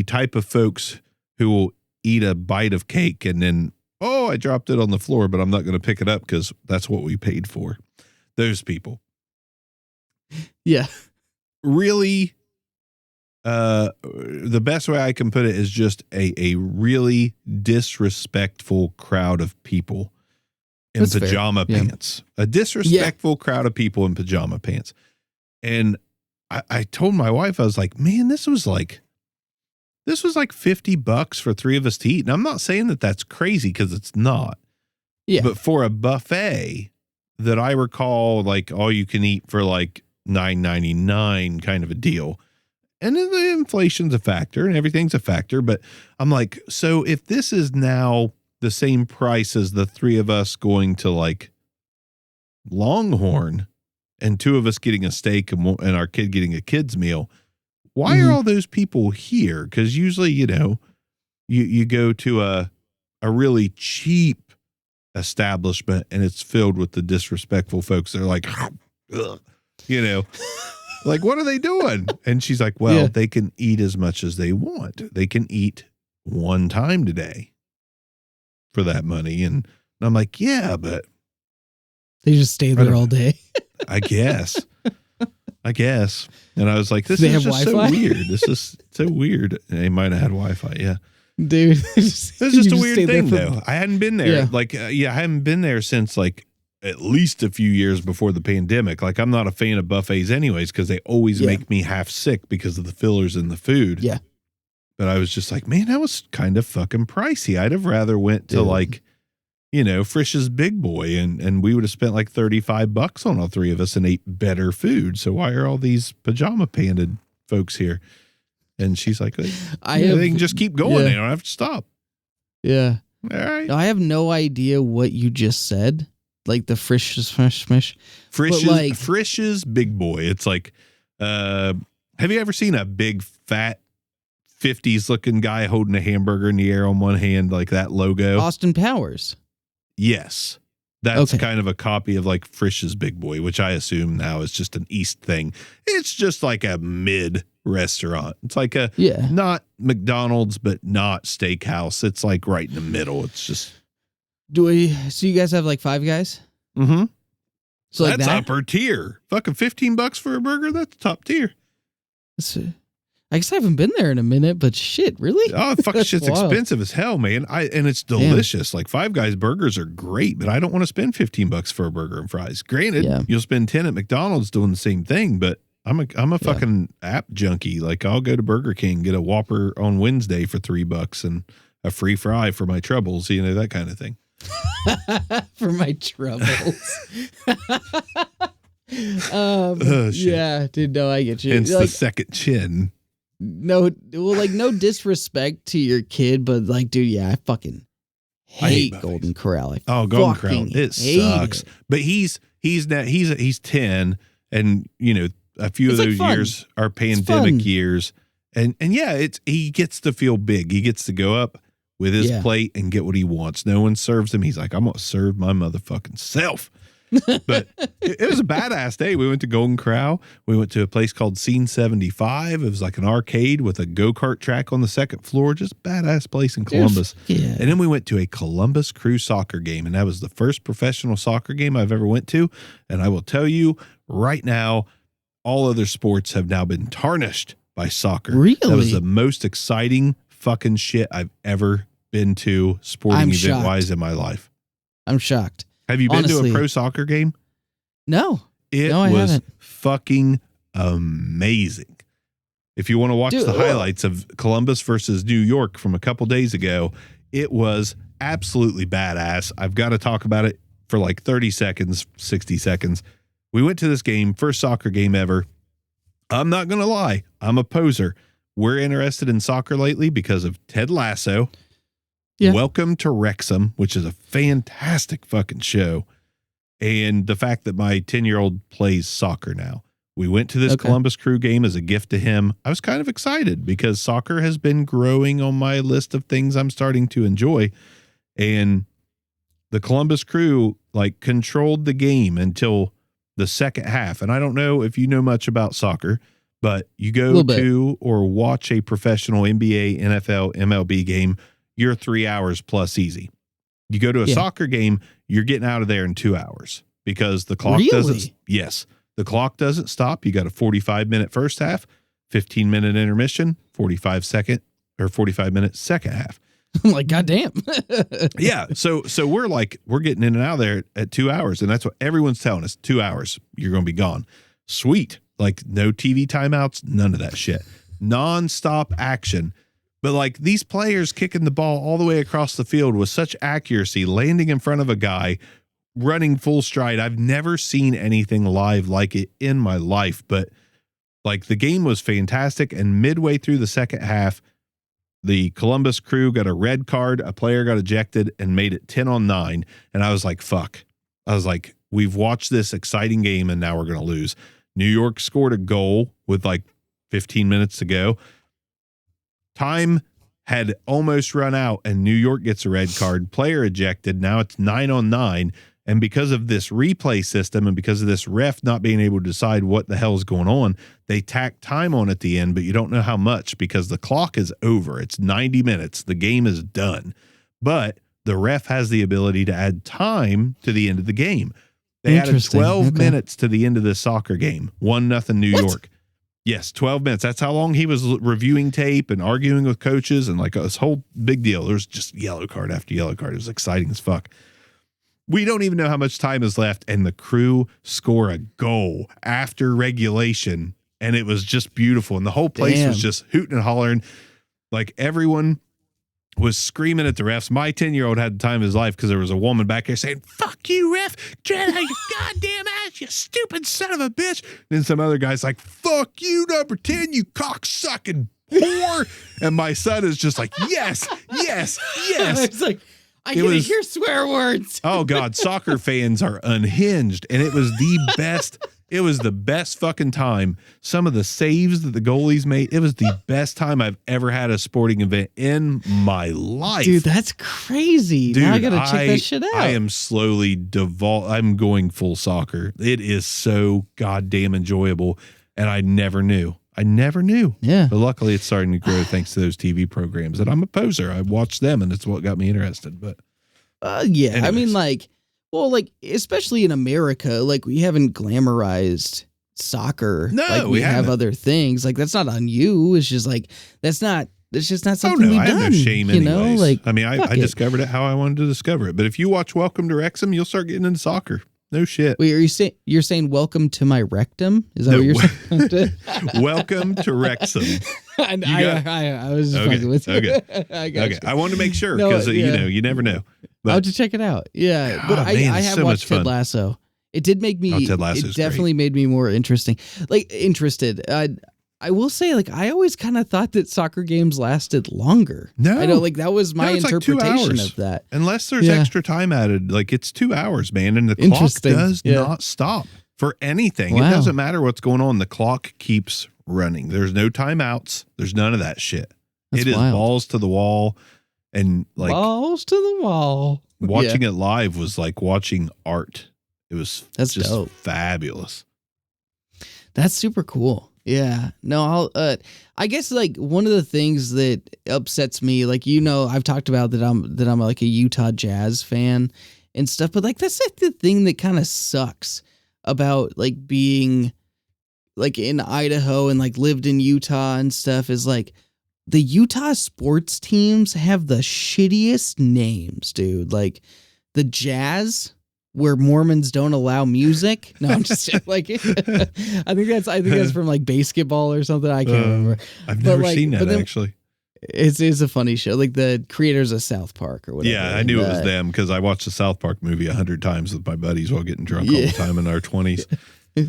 type of folks who will eat a bite of cake and then, oh, I dropped it on the floor, but I'm not going to pick it up because that's what we paid for. Those people. Yeah. Really, the best way I can put it is just a really disrespectful crowd of people in That's pajama pants. A disrespectful crowd of people in pajama pants. And I told my wife, I was like, man, this was like $50 for three of us to eat. And I'm not saying that that's crazy because it's not. Yeah. But for a buffet that I recall, like all you can eat for like $9.99 kind of a deal. And then the inflation's a factor and everything's a factor. But I'm like, so if this is now the same price as the three of us going to like Longhorn and two of us getting a steak and our kid getting a kid's meal, why are all those people here? Because usually, you know, you go to a really cheap establishment and it's filled with the disrespectful folks. They're like, ugh, you know, like, what are they doing? And she's like, well, they can eat as much as they want. They can eat one time today for that money. And I'm like, yeah, but they just stay there all day. I guess. And I was like, this They is have just Wi-Fi? so weird. This is so weird. They might have had Wi-Fi. Yeah. Dude. It's just a weird thing though. I hadn't been there. Yeah. I haven't been there since like at least a few years before the pandemic. Like I'm not a fan of buffets anyways, because they always make me half sick because of the fillers in the food. Yeah. But I was just like, man, that was kind of fucking pricey. I'd have rather went to like, you know, Frisch's Big Boy and we would have spent like $35 on all three of us and ate better food. So why are all these pajama panted folks here? And she's like, they can just keep going. They don't have to stop. Yeah. All right. No, I have no idea what you just said. Like the Frisch's Big Boy. It's like, have you ever seen a big fat 50s looking guy holding a hamburger in the air on one hand, like that logo? Austin Powers. Yes. That's kind of a copy of like Frisch's Big Boy, which I assume now is just an East thing. It's just like a mid restaurant. It's like a not McDonald's, but not steakhouse. It's like right in the middle. It's just. So you guys have like Five Guys? Mm-hmm. So like that's upper tier. Fucking $15 for a burger. That's top tier. I guess I haven't been there in a minute, but shit, really? Oh, fucking shit's expensive as hell, man. And it's delicious. Like Five Guys burgers are great, but I don't want to spend $15 for a burger and fries. Granted, you'll spend 10 at McDonald's doing the same thing, but I'm a fucking app junkie. Like I'll go to Burger King, get a Whopper on Wednesday for $3 and a free fry for my troubles, you know, that kind of thing. For my troubles. Shit. Yeah, dude, no, I get you. Hence Like, the second chin. no, well, like, no disrespect to your kid, but like, dude, yeah, I fucking hate puppies. Golden Corral. Golden Corral, fucking it hate sucks. it. But he's 10, and a few It's of like those fun. years are It's pandemic fun. years, and yeah, he gets to feel big. He gets to go up with his Yeah. plate and get what he wants. No one serves him. He's like, I'm gonna serve my motherfucking self. But it was a badass day. We went to Golden Corral. We went to a place called Scene 75. It was like an arcade with a go-kart track on the second floor. Just badass place in Columbus. Yeah. And then we went to a Columbus Crew soccer game, and that was the first professional soccer game I've ever went to. And I will tell you right now, all other sports have now been tarnished by soccer. Really? That was the most exciting fucking shit I've ever been to sporting event-wise in my life. I'm shocked. Have you been to Honestly. a pro soccer game? No. It No, I was haven't. fucking amazing. If you want to watch Dude, the highlights of Columbus versus New York from a couple days ago, it was absolutely badass. I've got to talk about it for like 30 seconds, 60 seconds. We went to this game, first soccer game ever. I'm not going to lie. I'm a poser. We're interested in soccer lately because of Ted Lasso. Yeah. Welcome to Wrexham, which is a fantastic fucking show. And the fact that my 10-year-old plays soccer now. We went to this Columbus Crew game as a gift to him. I was kind of excited because soccer has been growing on my list of things I'm starting to enjoy. And the Columbus Crew like controlled the game until the second half. And I don't know if you know much about soccer, but you go to or watch a professional NBA, NFL, MLB game, you're 3 hours plus easy. You go to a soccer game, you're getting out of there in 2 hours because the clock doesn't. Yes, the clock doesn't stop. You got a 45-minute first half, 15-minute intermission, 45-minute second half. I'm like, goddamn. Yeah. So we're getting in and out of there at 2 hours, and that's what everyone's telling us. 2 hours, you're going to be gone. Sweet. Like no TV timeouts, none of that shit. Non-stop action. But like these players kicking the ball all the way across the field with such accuracy, landing in front of a guy, running full stride. I've never seen anything live like it in my life, but like the game was fantastic. And midway through the second half, the Columbus Crew got a red card. A player got ejected and made it 10-9. And I was like, fuck. I was like, we've watched this exciting game and now we're going to lose. New York scored a goal with like 15 minutes to go. Time had almost run out and New York gets a red card. Player ejected. Now it's 9-9. And because of this replay system and because of this ref not being able to decide what the hell is going on, they tack time on at the end, but you don't know how much because the clock is over. It's 90 minutes. The game is done. But the ref has the ability to add time to the end of the game. They added 12 minutes to the end of this soccer game. 1-0 New York. Yes, 12 minutes. That's how long he was reviewing tape and arguing with coaches and like this whole big deal. There was just yellow card after yellow card. It was exciting as fuck. We don't even know how much time is left, and the Crew score a goal after regulation, and it was just beautiful. And the whole place was just hooting and hollering. Like everyone was screaming at the refs. My 10-year-old had the time of his life because there was a woman back there saying, "Fuck you, ref. Get out of your goddamn ass, you stupid son of a bitch." And then some other guy's like, "Fuck you, number 10, you cocksucking whore." And my son is just like, yes, yes, yes. It's like, I can hear swear words. Oh God, soccer fans are unhinged. And it was the best. It was the best fucking time. Some of the saves that the goalies made, it was the best time I've ever had a sporting event in my life. Dude, that's crazy. Dude, now I gotta check that shit out. I am slowly I'm going full soccer. It is so goddamn enjoyable. And I never knew. Yeah. But luckily it's starting to grow thanks to those TV programs. And I'm a poser. I watched them and it's what got me interested. But yeah. anyways. I mean, like, well, like, especially in America, like, we haven't glamorized soccer. No, like, we have haven't. other things. Like, that's not on you. It's just like, it's just not something we've I have done. no shame you anyways. know? Like, I mean, I fuck it. discovered it how I wanted to discover it. But if you watch Welcome to Wrexham, you'll start getting into soccer. No shit. Wait, you're saying welcome to my rectum? Is that what you're saying? Welcome to Wrexham. I was just fucking with you. Okay. I got you. I wanted to make sure No, because yeah. you never know. I'll have to check it out. Yeah, but I have so watched much Ted Lasso. It did make me. Ted Lasso's it definitely made me more interested. I will say, like, I always kind of thought that soccer games lasted longer. No. I know, like, that was my it's interpretation like 2 hours. of that. Unless there's extra time added, like it's 2 hours, man, and the clock does not stop for anything. Wow. It doesn't matter what's going on. The clock keeps running. There's no timeouts. There's none of that shit. It is balls to the wall, and like balls to the wall. Watching it live was like watching art. It was just dope. Fabulous. That's super cool. Yeah. No, I guess like one of the things that upsets me, like, I've talked about that I'm like a Utah Jazz fan and stuff, but like that's like the thing that kind of sucks about like being like in Idaho and like lived in Utah and stuff is like the Utah sports teams have the shittiest names, dude. Like the Jazz, where Mormons don't allow music. No, I'm just like, I think that's from like basketball or something. I can't remember. I've never seen that actually. It's a funny show. Like the creators of South Park or whatever. Yeah, I knew it was them because I watched the South Park movie 100 times with my buddies while getting drunk all the time in our 20s. Yeah.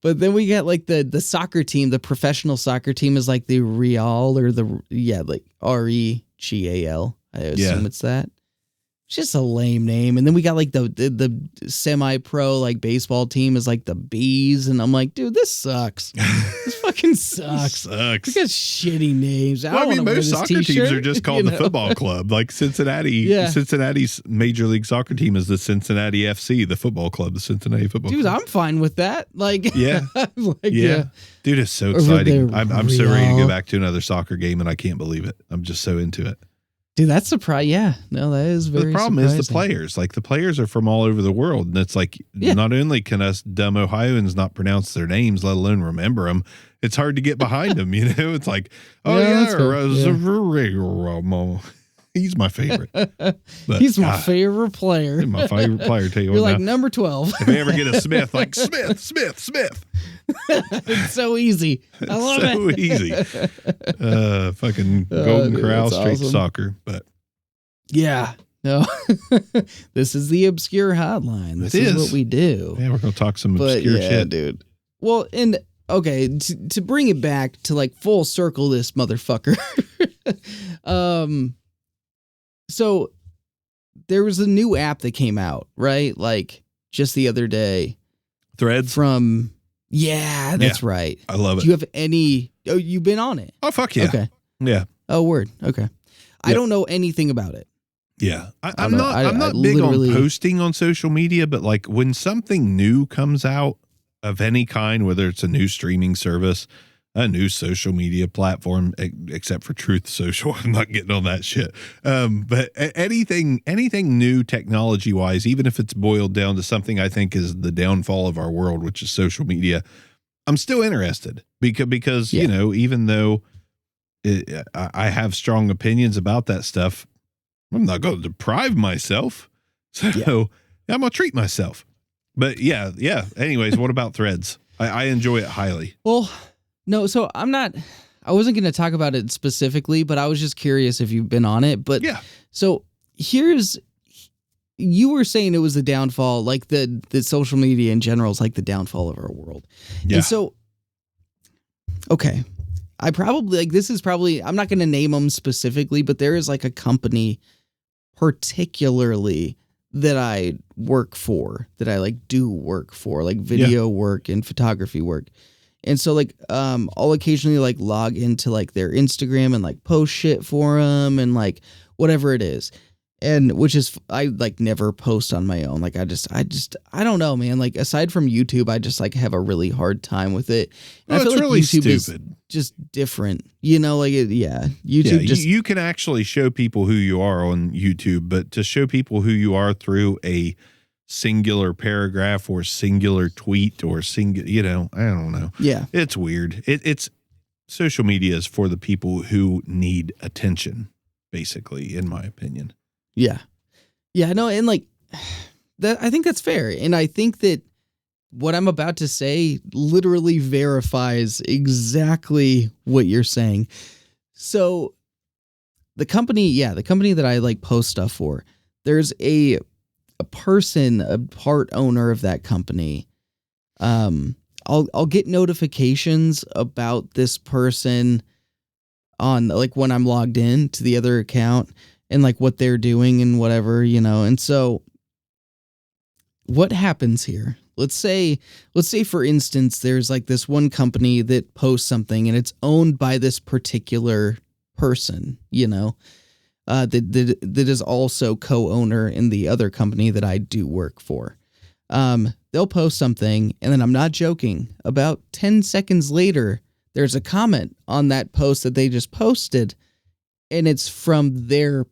But then we got like the soccer team, the professional soccer team is like the Real or like REGAL. I assume it's that. It's just a lame name. And then we got like the semi-pro like baseball team is like the Bees. And I'm like, dude, this sucks. This fucking sucks. We got shitty names. Well, I mean, most soccer teams are just called the football club. Like Cincinnati's Major League Soccer team is the Cincinnati FC, the football club, the Cincinnati Football Club. Dude, I'm fine with that. Like, yeah. Dude, it's so exciting. I'm so ready to go back to another soccer game and I can't believe it. I'm just so into it. Dude, that's surprising. Yeah, no, that is very. The problem is the players. Like the players are from all over the world, and it's like not only can us dumb Ohioans not pronounce their names, let alone remember them, it's hard to get behind them. It's like, he's my favorite. But, he's my favorite player. He's my favorite player. Tell you You're what, like number 12. If I ever get a Smith, like Smith. It's so easy. I love it. So easy. Fucking Golden Corral straight to soccer. But yeah, no, this is the Obscure Hotline. This is what we do. Yeah, we're gonna talk some obscure shit, dude. Well, and okay, to bring it back to like full circle, this motherfucker. So there was a new app that came out, right? Like just the other day. Threads? Yeah, that's right. I love it. Do you have any? Oh, you've been on it? Oh, fuck yeah. Okay. Yeah. Oh, word. Okay. Yep. I don't know anything about it. Yeah. I'm not big on posting on social media, but like when something new comes out of any kind, whether it's a new streaming service, a new social media platform, except for Truth Social. I'm not getting on that shit. But anything new technology wise, even if it's boiled down to something I think is the downfall of our world, which is social media, I'm still interested because even though I have strong opinions about that stuff, I'm not going to deprive myself. So I'm going to treat myself. But yeah. Anyways, what about Threads? I enjoy it highly. Well, no, so I wasn't going to talk about it specifically, but I was just curious if you've been on it. But so you were saying it was the downfall, like the social media in general is like the downfall of our world. Yeah. And so, okay, I'm not going to name them specifically, but there is like a company particularly that I work for, that I like do work for, like video work and photography work. And so like, I'll occasionally like log into like their Instagram and like post shit for them and like whatever it is. And which is, I like never post on my own. Like I don't know, man. Like aside from YouTube, I just like have a really hard time with it. And I feel like really YouTube is just different, like YouTube you can actually show people who you are on YouTube, but to show people who you are through a singular paragraph or singular tweet or I don't know. Yeah. It's weird. It's social media is for the people who need attention, basically, in my opinion. Yeah. Yeah, no, and like that, I think that's fair. And I think that what I'm about to say literally verifies exactly what you're saying. So the company that I like post stuff for, there's a person, a part owner of that company. I'll get notifications about this person on like when I'm logged in to the other account and like what they're doing and whatever, and so what happens here? Let's say for instance, there's like this one company that posts something and it's owned by this particular person, that is also co-owner in the other company that I do work for. They'll post something, and then I'm not joking, about 10 seconds later, there's a comment on that post that they just posted, and it's from their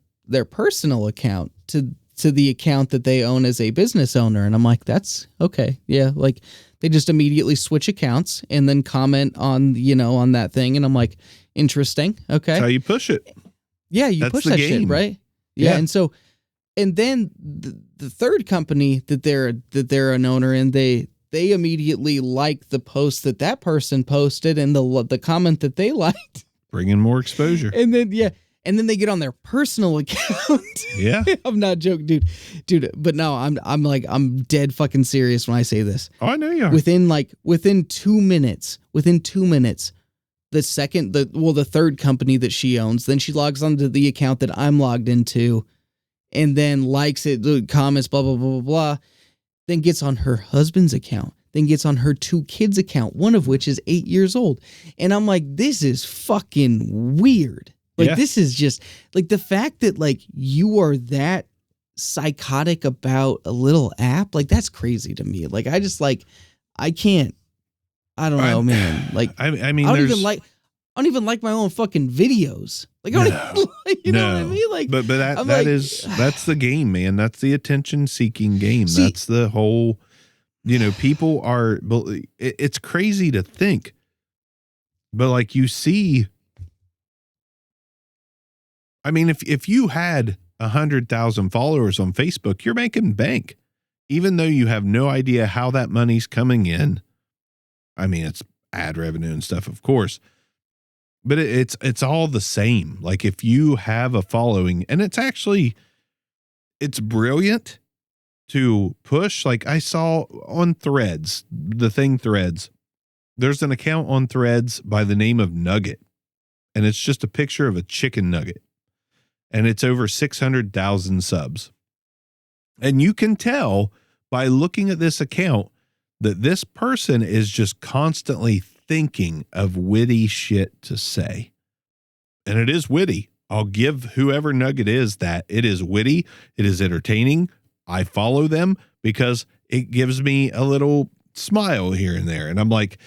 personal account to the account that they own as a business owner. And I'm like, that's okay. Yeah. Like they just immediately switch accounts and then comment on, on that thing. And I'm like, interesting. Okay. That's how you push it. Yeah. You push that shit, right? Yeah. And then the third company that they're an owner in, they immediately like the post that person posted and the comment that they liked. Bringing more exposure. And then, and then they get on their personal account. Yeah. I'm not joking, dude. But no, I'm dead fucking serious when I say this. Oh, I know you are. Within 2 minutes, the third company that she owns, then she logs onto the account that I'm logged into and then likes it, comments, blah, blah, blah, blah, blah. Then gets on her husband's account, then gets on her 2 kids' account, one of which is 8 years old. And I'm like, this is fucking weird. Like, This is just like the fact that like you are that psychotic about a little app. Like, that's crazy to me. Like, I just like, I can't, I don't know, man. Like, I mean, I don't even like my own fucking videos. Like, I don't even like, you know what I mean? Like, but that's the game, man. That's the attention seeking game. That's the whole, people are, it's crazy to think, but like you see, I mean, if you had 100,000 followers on Facebook, you're making bank, even though you have no idea how that money's coming in. I mean, it's ad revenue and stuff, of course, but it's all the same. Like if you have a following, and it's brilliant to push. Like I saw on Threads, Threads, there's an account on Threads by the name of Nugget, and it's just a picture of a chicken nugget. And it's over 600,000 subs. And you can tell by looking at this account that this person is just constantly thinking of witty shit to say. And it is witty. I'll give whoever Nugget is that. It is witty. It is entertaining. I follow them because it gives me a little smile here and there. And I'm like,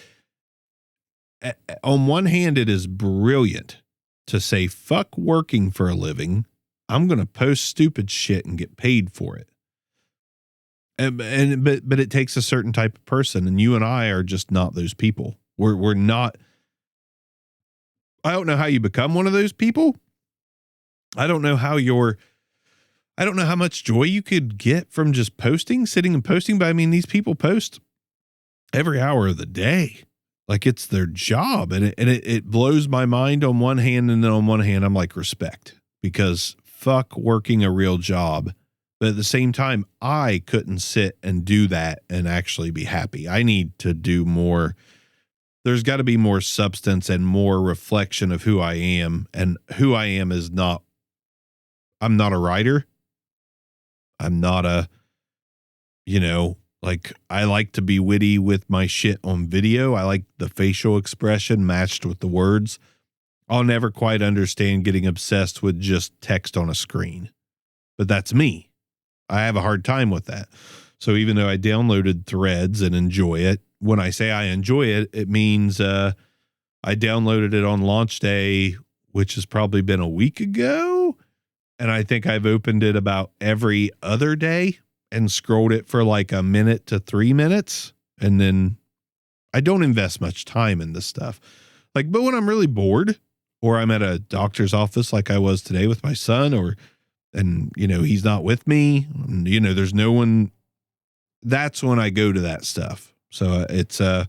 on one hand, it is brilliant to say, fuck working for a living. I'm going to post stupid shit and get paid for it. But it takes a certain type of person, and you and I are just not those people. We're not. I don't know how you become one of those people. I don't know how much joy you could get from just sitting and posting. But I mean, these people post every hour of the day. Like it's their job. And it blows my mind on one hand. And then on one hand, I'm like, respect, because fuck working a real job. But at the same time, I couldn't sit and do that and actually be happy. I need to do more. There's got to be more substance and more reflection of who I am. And who I am is I'm not a writer. I'm not like I like to be witty with my shit on video. I like the facial expression matched with the words. I'll never quite understand getting obsessed with just text on a screen, but that's me. I have a hard time with that. So even though I downloaded Threads and enjoy it, when I say I enjoy it, it means I downloaded it on launch day, which has probably been a week ago. And I think I've opened it about every other day and scrolled it for like a minute to 3 minutes. And then I don't invest much time in this stuff. Like, but when I'm really bored or I'm at a doctor's office, like I was today with my son, and he's not with me, there's no one, that's when I go to that stuff. So it's, I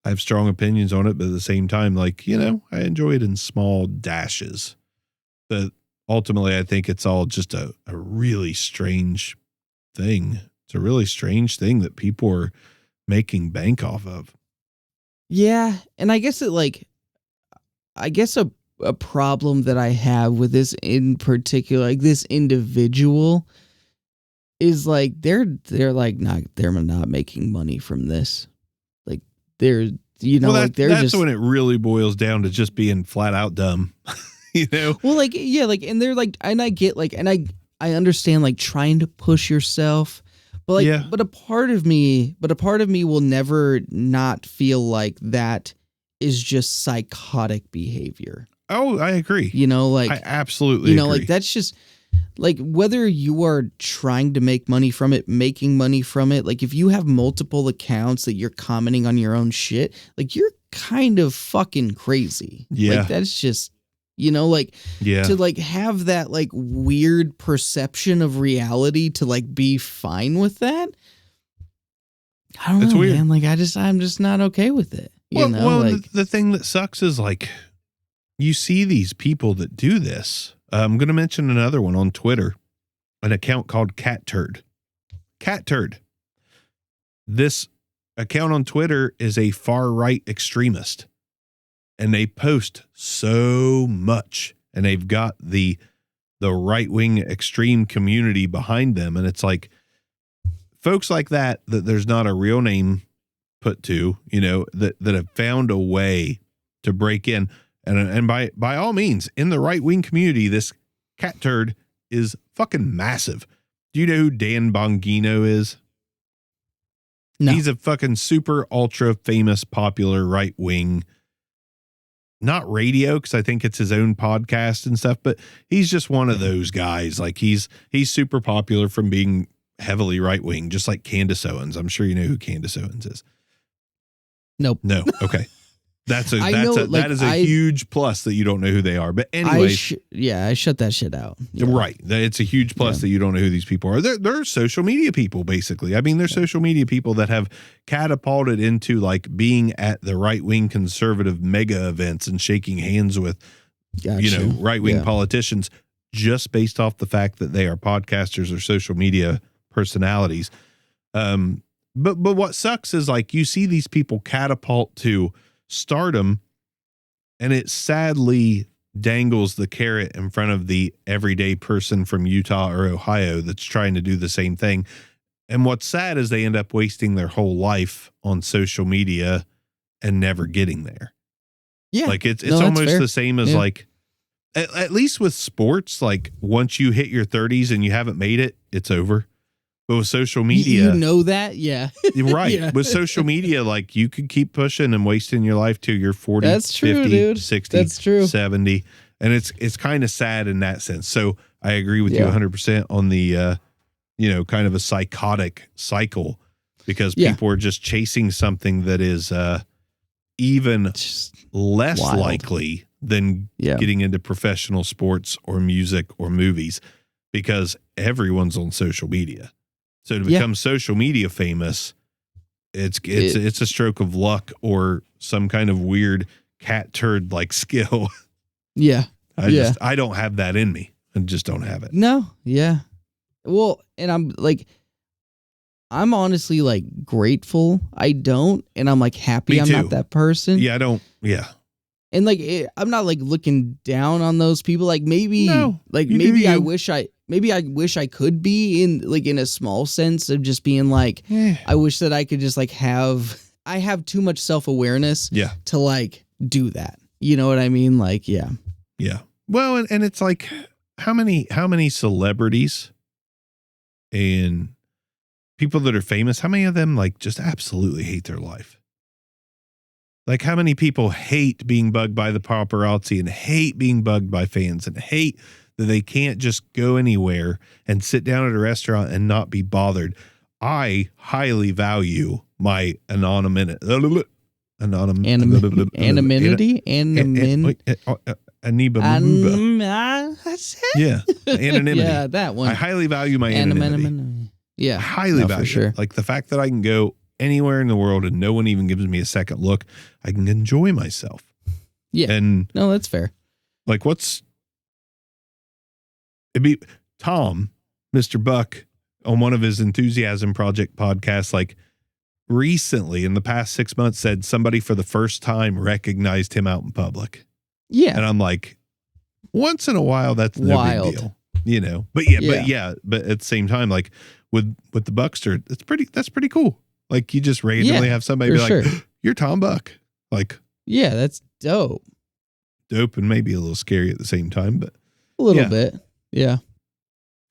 have strong opinions on it, but at the same time, like, I enjoy it in small dashes. But ultimately, I think it's all just a really strange thing. It's a really strange thing that people are making bank off of. Yeah. And I guess a problem that I have with this in particular, like this individual, is like they're not making money from this. Like they're that's when it really boils down to just being flat out dumb. Well, like, yeah, like, and they're like, and I get like, and I understand like trying to push yourself, but like, Yeah. but a part of me will never not feel like that is just psychotic behavior. Oh, I agree. Like I absolutely agree. Like that's just like whether you are trying to make money from it, making money from it. Like if you have multiple accounts that you're commenting on your own shit, like you're kind of fucking crazy. Yeah. Like that's just, to like have that like weird perception of reality to like be fine with that. I don't know, weird, man. Like I'm just not okay with it. The thing that sucks is like you see these people that do this. I'm going to mention another one on Twitter, an account called Cat Turd. Cat Turd. This account on Twitter is a far right extremist, and they post so much, and they've got the right wing extreme community behind them. And it's like folks like that there's not a real name put to, that have found a way to break in. And by all means, in the right wing community, this Cat Turd is fucking massive. Do you know who Dan Bongino is? No. He's a fucking super ultra famous, popular right wing, not radio, because I think it's his own podcast and stuff, but he's just one of those guys. Like he's super popular from being heavily right wing, just like Candace Owens. I'm sure you know who Candace Owens is. Nope. No. Okay. That is a huge plus that you don't know who they are. But anyway, I shut that shit out. Yeah. Right. It's a huge plus that you don't know who these people are. They're social media people, basically. I mean, they're social media people that have catapulted into like being at the right wing conservative mega events and shaking hands with, right wing politicians just based off the fact that they are podcasters or social media personalities. But what sucks is like you see these people catapult to stardom, and it sadly dangles the carrot in front of the everyday person from Utah or Ohio that's trying to do the same thing. And what's sad is they end up wasting their whole life on social media and never getting there. Yeah. Like it's almost fair. The same as like, at least with sports, like once you hit your 30s and you haven't made it, it's over. But with social media, that? Yeah. Right. Yeah. With social media, like you could keep pushing and wasting your life till you're 40, That's true, 50, dude. 60, That's true. 70. And it's kind of sad in that sense. So I agree with you 100% on the, kind of a psychotic cycle, because people are just chasing something that is even just less likely than getting into professional sports or music or movies, because everyone's on social media. So to become social media famous, it's a stroke of luck or some kind of weird cat turd like skill. Yeah. I don't have that in me. I just don't have it. No. Yeah. Well, and I'm honestly like grateful I don't, and I'm like happy I'm not that person. Yeah, I don't. Yeah. And like I'm not like looking down on those people. Like maybe I wish I could be in a small sense of just being like, I wish that I could just like I have too much self-awareness to like do that. You know what I mean? Like, yeah. Yeah. Well, and it's like how many celebrities and people that are famous, how many of them like just absolutely hate their life? Like how many people hate being bugged by the paparazzi and hate being bugged by fans and hate that they can't just go anywhere and sit down at a restaurant and not be bothered. I highly value my anonymity. Anonymity? Yeah, anonymity. Yeah, that one. I highly value my anonymity. Yeah, highly value. For sure. Like the fact that I can go anywhere in the world and no one even gives me a second look, I can enjoy myself. Yeah. And no, that's fair. Like it'd be Tom, Mr. Buck, on one of his Enthusiasm Project podcasts, like recently in the past 6 months, said somebody for the first time recognized him out in public. Yeah. And I'm like, once in a while, that's no Wild. big deal, you know. But at the same time, like with the Buckster, that's pretty cool. Like you just randomly have somebody be like, "You're Tom Buck." Like, yeah, that's dope. Dope and maybe a little scary at the same time, but a little bit. Yeah.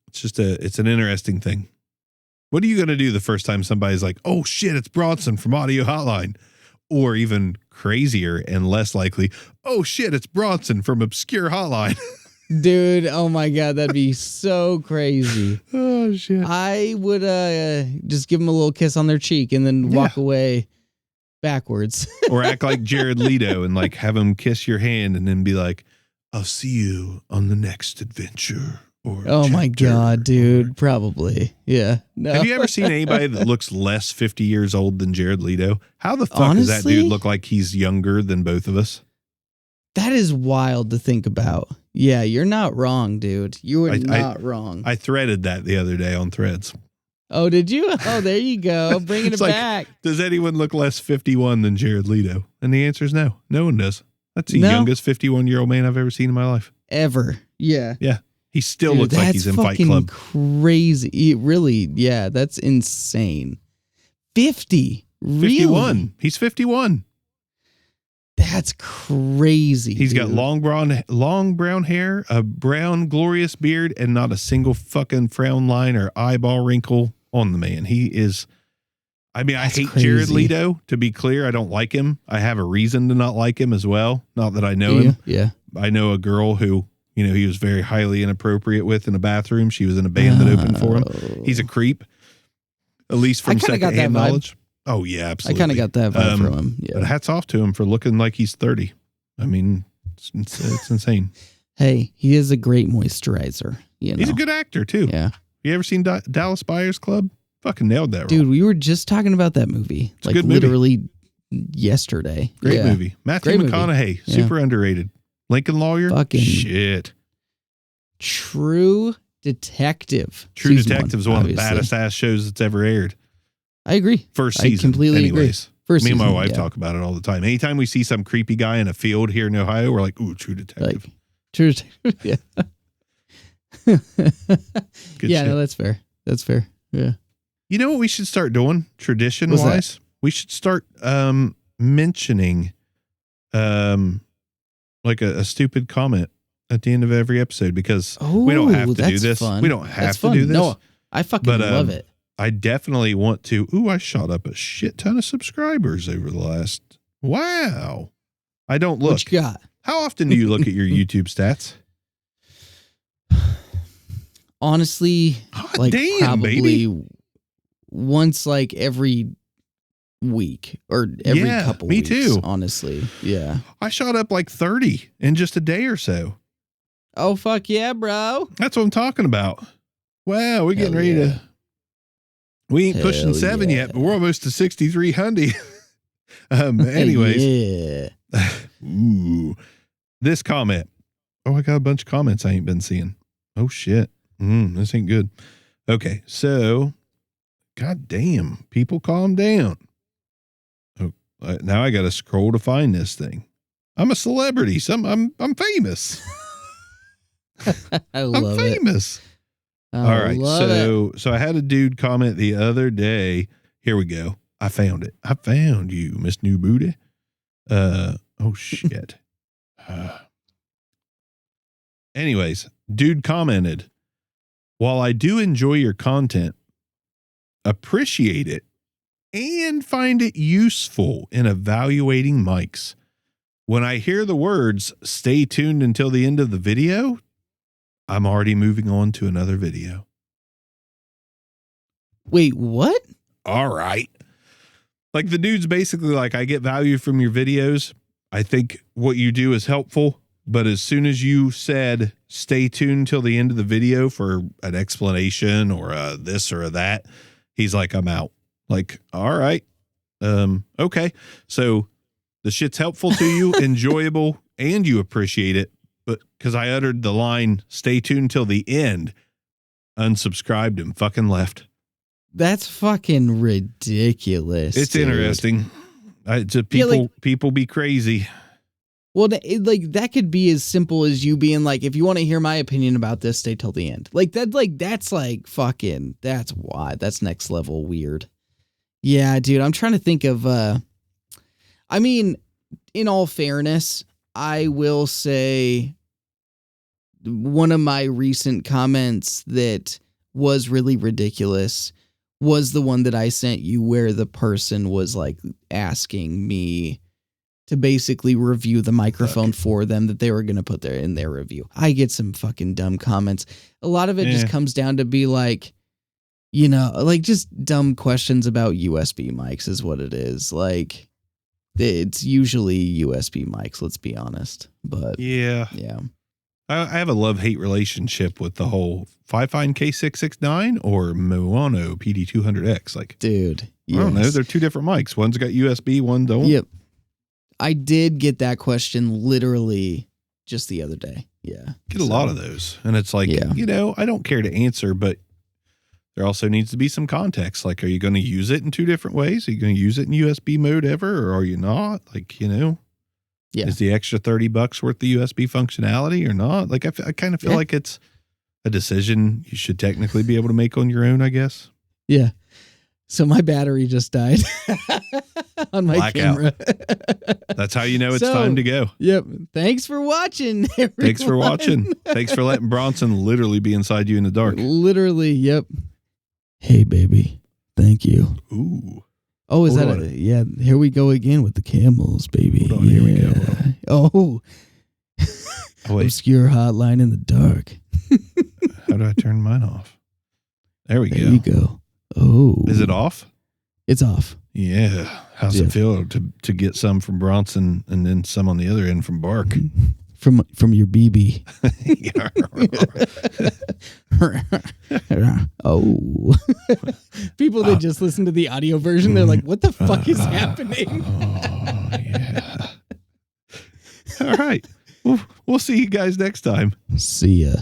It's just it's an interesting thing. What are you going to do the first time somebody's like, "Oh shit, it's Bronson from Audio Hotline," or even crazier and less likely, "Oh shit, it's Bronson from Obscure Hotline." Dude, oh my God, that'd be so crazy. Oh shit. I would just give them a little kiss on their cheek and then walk away backwards. Or act like Jared Leto and like have him kiss your hand and then be like, "I'll see you on the next adventure." Or oh my God, dude, probably. Yeah. No. Have you ever seen anybody that looks less 50 years old than Jared Leto? How the fuck does that dude look like he's younger than both of us? That is wild to think about. Yeah, you're not wrong, dude. You were not wrong. I threaded that the other day on Threads. Oh, did you? Oh, there you go. Bringing it back. Does anyone look less 51 than Jared Leto? And the answer is no. No one does. That's the youngest 51-year-old man I've ever seen in my life. Ever. Yeah. Yeah. He still looks like he's in Fight Club. Crazy. It really, yeah, that's insane. 50. Really? 51. He's 51. That's crazy. He's got long brown hair, a brown glorious beard, and not a single fucking frown line or eyeball wrinkle on the man. He is. I mean, I hate Jared Leto. To be clear, I don't like him. I have a reason to not like him as well. Not that I know him. Yeah. I know a girl who, he was very highly inappropriate with in a bathroom. She was in a band that opened for him. He's a creep. At least from secondhand knowledge. Oh, yeah, absolutely. I kind of got that vibe from him. Yeah. But hats off to him for looking like he's 30. I mean, it's insane. Hey, he is a great moisturizer. He's a good actor, too. Yeah. You ever seen Dallas Buyers Club? Fucking nailed that role. Dude, we were just talking about that movie. It's a good movie. Literally yesterday. Great movie. Matthew McConaughey, super underrated. Lincoln Lawyer? Fucking shit. True Detective. True Detective is one of the baddest ass shows that's ever aired. I agree. First season. I completely agree. Me and my wife talk about it all the time. Anytime we see some creepy guy in a field here in Ohio, we're like, "Ooh, True Detective." True Detective. Yeah. Yeah, no, that's fair. That's fair. Yeah. You know what we should start doing tradition-wise? We should start mentioning like a stupid comment at the end of every episode, because we don't have to do this. Fun. We don't have to do this. No, I fucking love it. I definitely want to. Ooh, I shot up a shit ton of subscribers over the last. Wow. I don't look. What you got? How often do you look at your YouTube stats? Honestly, probably baby. Once every week or every couple weeks. Me too. Honestly. Yeah. I shot up 30 in just a day or so. Oh, fuck yeah, bro. That's what I'm talking about. Wow, we're getting ready to. We ain't pushing 7 yet, but we're almost to 6,300. Anyways. Yeah. Ooh. This comment. Oh, I got a bunch of comments I ain't been seeing. Oh, shit. This ain't good. Okay, so. God damn. People calm down. Oh, now I got to scroll to find this thing. I'm a celebrity. I'm famous. I'm famous. All right. So I had a dude comment the other day. Here we go. I found it. I found you, Miss New Booty. Oh shit. Anyways, dude commented, "While I do enjoy your content, appreciate it, and find it useful in evaluating mics, when I hear the words, 'stay tuned until the end of the video,' I'm already moving on to another video." Wait, what? All right. Like the dude's basically like, "I get value from your videos. I think what you do is helpful. But as soon as you said, 'stay tuned till the end of the video' for an explanation or this or that," he's like, "I'm out." Like, all right. Okay. So the shit's helpful to you, enjoyable, and you appreciate it. but because I uttered the line, stay tuned till the end, unsubscribed and fucking left. That's fucking ridiculous. It's dude. interesting. People be crazy. Well, that could be as simple as you being like, if you want to hear my opinion about this, stay till the end. That's why that's next level weird. Yeah, dude, I'm trying to think of, I mean, in all fairness, I will say one of my recent comments that was really ridiculous was the one that I sent you where the person was like asking me to basically review the microphone for them that they were going to put there in their review. I get some fucking dumb comments. A lot of it just comes down to be like, you know, like just dumb questions about USB mics is what it is. Like it's usually USB mics, let's be honest. But yeah. I have a love-hate relationship with the whole Fifine K669 or Moano PD200X. Like, dude, I don't know. They're two different mics. One's got USB, one don't. Yep. I did get that question literally just the other day. Yeah. Get a lot of those. And it's like, you know, I don't care to answer, but there also needs to be some context. Like, are you going to use it in two different ways? Are you going to use it in USB mode ever, or are you not? Like, you know. Yeah. Is the extra $30 worth the USB functionality or not? Like, I kind of feel like it's a decision you should technically be able to make on your own, I guess. Yeah. So my battery just died on my Blackout. camera. That's how you know it's time to go. Yep. Thanks for watching, everyone. Thanks for watching. Thanks for letting Bronson literally be inside you in the dark. Literally, yep. Hey, baby. Thank you. Ooh. Oh, is that yeah, here we go again with the camels, baby. Hold on, here we go. Oh, wait. Obscure Hotline in the dark. How do I turn mine off? There we go. There you go. Oh. Is it off? It's off. Yeah. How's it feel to get some from Bronson and then some on the other end from Bark? From your BB. Oh. People that just listen to the audio version, they're like, what the fuck is happening? Yeah. All right. We'll see you guys next time. See ya.